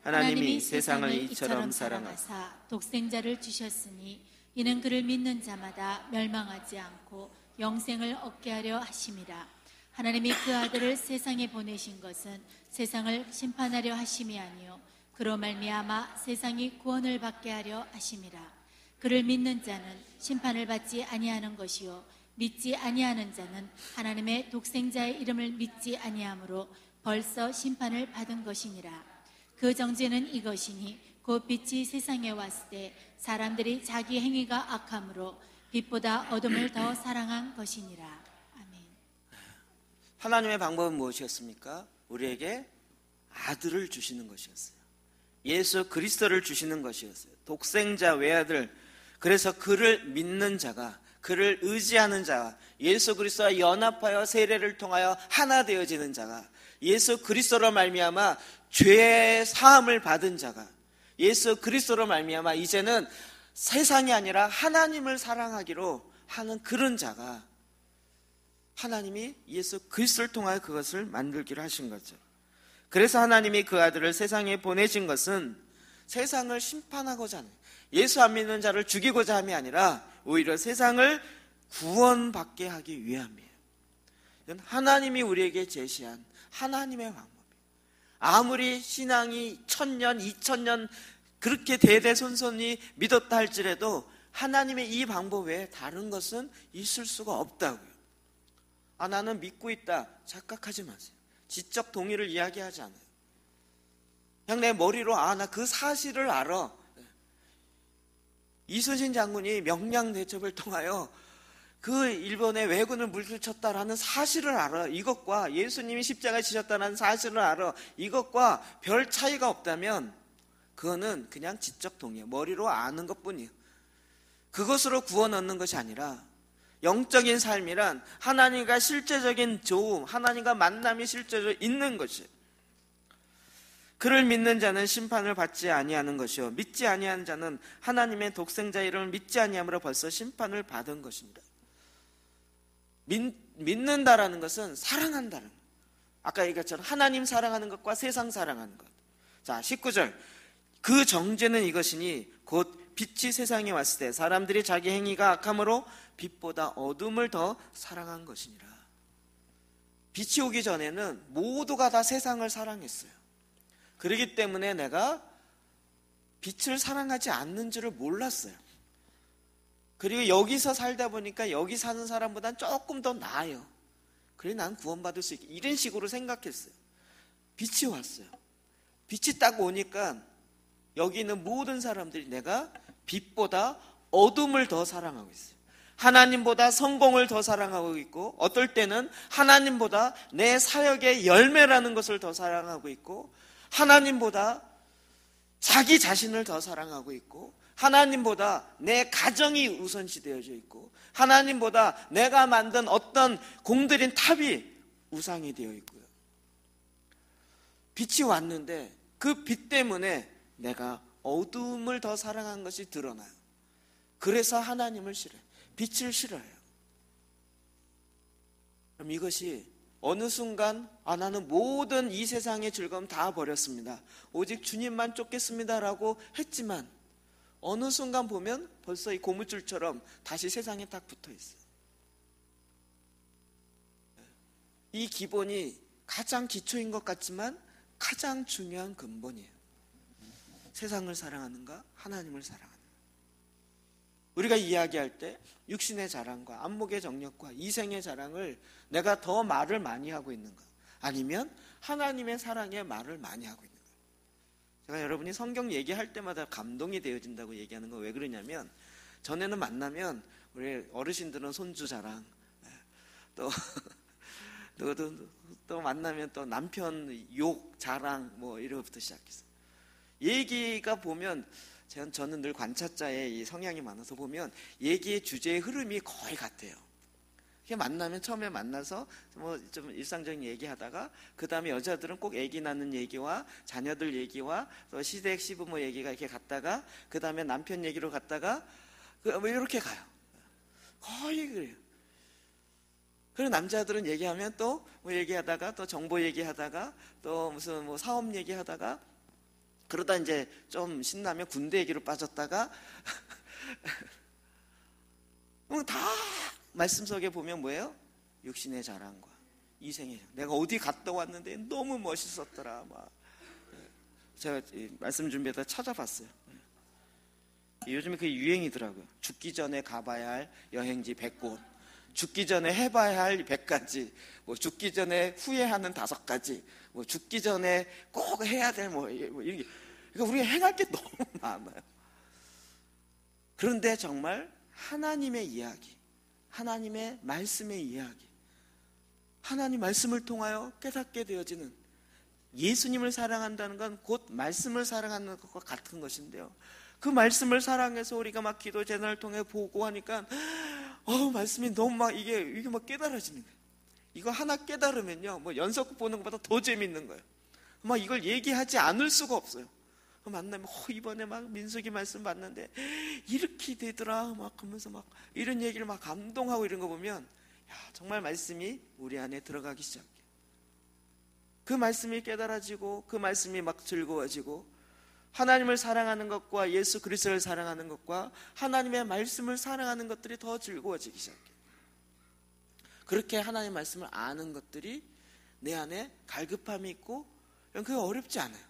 하나님이 세상을 이처럼 사랑하사 독생자를 주셨으니 이는 그를 믿는 자마다 멸망하지 않고 영생을 얻게 하려 하심이라. 하나님이 그 아들을 세상에 보내신 것은 세상을 심판하려 하심이 아니요 그로 말미암아 세상이 구원을 받게 하려 하심이라. 그를 믿는 자는 심판을 받지 아니하는 것이요 믿지 아니하는 자는 하나님의 독생자의 이름을 믿지 아니하므로 벌써 심판을 받은 것이니라. 그 정죄는 이것이니 곧 빛이 세상에 왔을 때 사람들이 자기 행위가 악함으로 빛보다 어둠을 더 사랑한 것이니라. 아멘. 하나님의 방법은 무엇이었습니까? 우리에게 아들을 주시는 것이었어요. 예수 그리스도를 주시는 것이었어요. 독생자 외아들. 그래서 그를 믿는 자가, 그를 의지하는 자가, 예수 그리스도와 연합하여 세례를 통하여 하나 되어지는 자가, 예수 그리스도로 말미암아 죄의 사함을 받은 자가, 예수 그리스도로 말미암아 이제는 세상이 아니라 하나님을 사랑하기로 하는 그런 자가, 하나님이 예수 그리스도를 통하여 그것을 만들기로 하신 거죠. 그래서 하나님이 그 아들을 세상에 보내신 것은 세상을 심판하고자 하는, 예수 안 믿는 자를 죽이고자 함이 아니라 오히려 세상을 구원받게 하기 위함이에요. 이건 하나님이 우리에게 제시한 하나님의 방법이에요. 아무리 신앙이 1000년, 2000년 그렇게 대대손손이 믿었다 할지라도 하나님의 이 방법 외에 다른 것은 있을 수가 없다고요. 나는 믿고 있다 착각하지 마세요. 지적 동의를 이야기하지 않아요. 그냥 내 머리로 나 그 사실을 알아. 이순신 장군이 명량대첩을 통하여 그 일본의 왜군을 물리쳤다라는 사실을 알아. 이것과 예수님이 십자가에 지셨다는 사실을 알아. 이것과 별 차이가 없다면 그거는 그냥 지적 동의예요. 머리로 아는 것뿐이에요. 그것으로 구원 얻는 것이 아니라 영적인 삶이란 하나님과 실제적인 조움, 하나님과 만남이 실제적으로 있는 것이에요. 그를 믿는 자는 심판을 받지 아니하는 것이요 믿지 아니하는 자는 하나님의 독생자 이름을 믿지 아니함으로 벌써 심판을 받은 것입니다. 믿는다라는 것은 사랑한다는 것. 아까 얘기한 것처럼 하나님 사랑하는 것과 세상 사랑하는 것. 자, 19절. 그 정죄는 이것이니 곧 빛이 세상에 왔을 때 사람들이 자기 행위가 악함으로 빛보다 어둠을 더 사랑한 것이니라. 빛이 오기 전에는 모두가 다 세상을 사랑했어요. 그렇기 때문에 내가 빛을 사랑하지 않는 줄을 몰랐어요. 그리고 여기서 살다 보니까 여기 사는 사람보다는 조금 더 나아요. 그래 난 구원받을 수 있게 이런 식으로 생각했어요. 빛이 왔어요. 빛이 딱 오니까 여기 있는 모든 사람들이 내가 빛보다 어둠을 더 사랑하고 있어요. 하나님보다 성공을 더 사랑하고 있고, 어떨 때는 하나님보다 내 사역의 열매라는 것을 더 사랑하고 있고, 하나님보다 자기 자신을 더 사랑하고 있고, 하나님보다 내 가정이 우선시 되어져 있고, 하나님보다 내가 만든 어떤 공들인 탑이 우상이 되어 있고요. 빛이 왔는데 그 빛 때문에 내가 어둠을 더 사랑한 것이 드러나요. 그래서 하나님을 싫어요. 빛을 싫어해요. 그럼 이것이 어느 순간 나는 모든 이 세상의 즐거움 다 버렸습니다. 오직 주님만 쫓겠습니다라고 했지만 어느 순간 보면 벌써 이 고무줄처럼 다시 세상에 딱 붙어 있어요. 이 기본이 가장 기초인 것 같지만 가장 중요한 근본이에요. 세상을 사랑하는가? 하나님을 사랑하는가? 우리가 이야기할 때 육신의 자랑과 안목의 정력과 이생의 자랑을 내가 더 말을 많이 하고 있는가? 아니면 하나님의 사랑에 말을 많이 하고 있는가? 제가 여러분이 성경 얘기할 때마다 감동이 되어진다고 얘기하는 건 왜 그러냐면, 전에는 만나면 우리 어르신들은 손주 자랑, 또 만나면 또 남편 욕 자랑 뭐 이런 것부터 시작했어요. 얘기가 보면 저는 늘 관찰자의 이 성향이 많아서 보면 얘기의 주제의 흐름이 거의 같아요. 만나면 처음에 만나서 뭐 좀 일상적인 얘기하다가 그 다음에 여자들은 꼭 아기 낳는 얘기와 자녀들 얘기와 또 시댁 시부모 얘기가 이렇게 갔다가 그 다음에 남편 얘기로 갔다가 뭐 이렇게 가요. 거의 그래요. 그리고 남자들은 얘기하면 또 뭐 얘기하다가 또 정보 얘기하다가 또 무슨 뭐 사업 얘기하다가 그러다 이제 좀 신나면 군대 얘기로 빠졌다가 다 말씀 속에 보면 뭐예요? 육신의 자랑과 이생의 자랑. 내가 어디 갔다 왔는데 너무 멋있었더라. 막 제가 말씀 준비하다 찾아봤어요. 요즘에 그게 유행이더라고요. 죽기 전에 가봐야 할 여행지 100곳, 죽기 전에 해봐야 할 100가지, 뭐 죽기 전에 후회하는 5가지, 뭐 죽기 전에 꼭 해야 될 뭐 이런 게. 그러니까 우리가 행할 게 너무 많아요. 그런데 정말 하나님의 이야기, 하나님의 말씀의 이야기, 하나님 말씀을 통하여 깨닫게 되어지는, 예수님을 사랑한다는 건 곧 말씀을 사랑하는 것과 같은 것인데요, 그 말씀을 사랑해서 우리가 막 기도 제단을 통해 보고 하니까 말씀이 너무 막 이게 막 깨달아지는 거예요. 이거 하나 깨달으면요, 뭐 연속극 보는 것보다 더 재밌는 거예요. 막 이걸 얘기하지 않을 수가 없어요. 만나면 이번에 막 민수기 말씀 봤는데 이렇게 되더라 막 하면서 막 이런 얘기를 막 감동하고 이런 거 보면 정말 말씀이 우리 안에 들어가기 시작해요. 그 말씀이 깨달아지고 그 말씀이 막 즐거워지고, 하나님을 사랑하는 것과 예수 그리스도를 사랑하는 것과 하나님의 말씀을 사랑하는 것들이 더 즐거워지기 시작해요. 그렇게 하나님의 말씀을 아는 것들이 내 안에 갈급함이 있고, 그게 어렵지 않아요.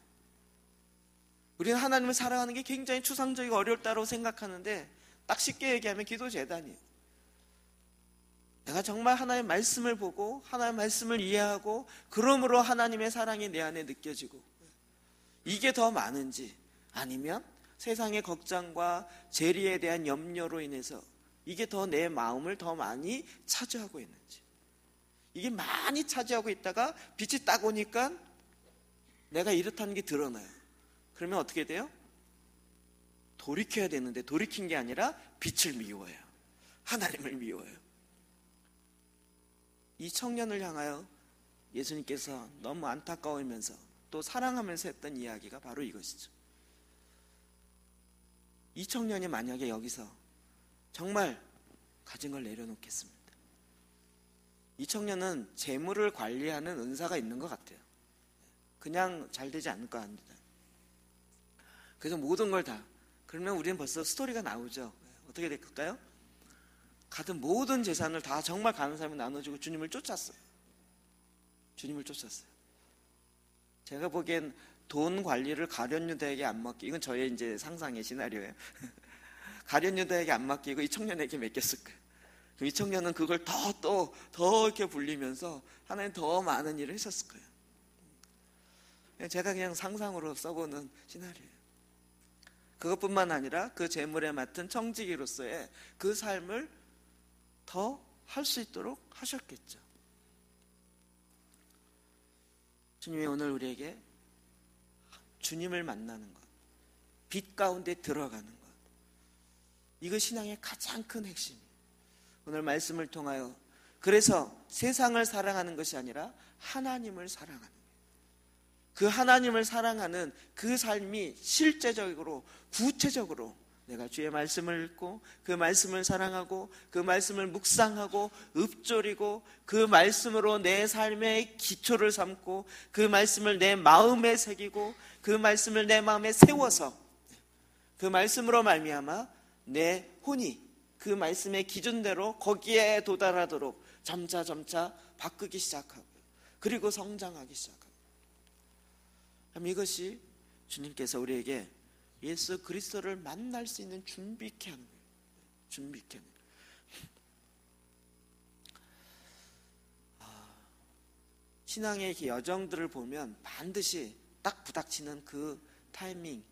우리는 하나님을 사랑하는 게 굉장히 추상적이고 어렵다고 생각하는데, 딱 쉽게 얘기하면 기도 제단이에요. 내가 정말 하나님의 말씀을 보고 하나님의 말씀을 이해하고 그러므로 하나님의 사랑이 내 안에 느껴지고, 이게 더 많은지, 아니면 세상의 걱정과 재리에 대한 염려로 인해서 이게 더 내 마음을 더 많이 차지하고 있는지. 이게 많이 차지하고 있다가 빛이 딱 오니까 내가 이렇다는 게 드러나요. 그러면 어떻게 돼요? 돌이켜야 되는데 돌이킨 게 아니라 빛을 미워해요. 하나님을 미워해요. 이 청년을 향하여 예수님께서 너무 안타까워하면서 또 사랑하면서 했던 이야기가 바로 이것이죠. 이 청년이 만약에 여기서 정말 가진 걸 내려놓겠습니다. 이 청년은 재물을 관리하는 은사가 있는 것 같아요. 그냥 잘 되지 않을 것 같습니다. 그래서 모든 걸 다, 그러면 우리는 벌써 스토리가 나오죠. 어떻게 될까요? 가든 모든 재산을 다 정말 가는 사람이 나눠주고 주님을 쫓았어요. 주님을 쫓았어요. 제가 보기엔 돈 관리를 가룟 유다에게 안 맡기고, 이건 저의 이제 상상의 시나리오예요. 가룟 유다에게 안 맡기고 이 청년에게 맡겼을 거예요. 이 청년은 그걸 더 이렇게 불리면서 하나님 더 많은 일을 하셨을 거예요. 제가 그냥 상상으로 써보는 시나리오예요. 그것뿐만 아니라 그 재물에 맡은 청지기로서의 그 삶을 더 할 수 있도록 하셨겠죠. 주님이 오늘 우리에게 주님을 만나는 것, 빛 가운데 들어가는 것, 이거 신앙의 가장 큰 핵심이에요. 오늘 말씀을 통하여 그래서 세상을 사랑하는 것이 아니라 하나님을 사랑하는 거예요. 그 하나님을 사랑하는 그 삶이 실제적으로 구체적으로 내가 주의 말씀을 읽고 그 말씀을 사랑하고 그 말씀을 묵상하고 읊조리고 그 말씀으로 내 삶의 기초를 삼고 그 말씀을 내 마음에 새기고 그 말씀을 내 마음에 세워서 그 말씀으로 말미암아 내 혼이 그 말씀의 기준대로 거기에 도달하도록 점차 바꾸기 시작하고 그리고 성장하기 시작합니다. 이것이 주님께서 우리에게 예수 그리스도를 만날 수 있는 준비케 하는 거예요. 준비케 하는 거예요. 신앙의 여정들을 보면 반드시 딱 부닥치는 그 타이밍,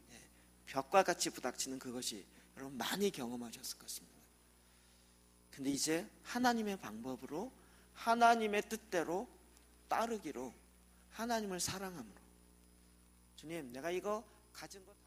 벽과 같이 부닥치는 그것이 여러분 많이 경험하셨을 것입니다. 근데 이제 하나님의 방법으로 하나님의 뜻대로 따르기로 하나님을 사랑함으로 주님 내가 이거 가진 거 다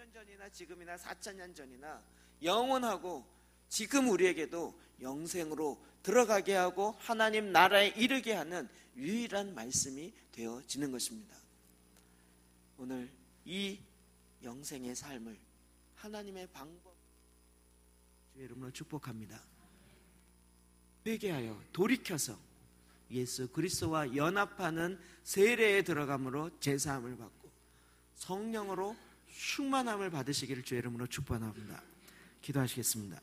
2000년 전이나 지금이나 4000년 전이나 영원하고 지금 우리에게도 영생으로 들어가게 하고 하나님 나라에 이르게 하는 유일한 말씀이 되어지는 것입니다. 오늘 이 영생의 삶을 하나님의 방법 주의 이름으로 축복합니다. 회개하여 돌이켜서 예수 그리스도와 연합하는 세례에 들어감으로 제사함을 받고 성령으로 충만함을 받으시기를 주의 이름으로 축복합니다. 기도하시겠습니다.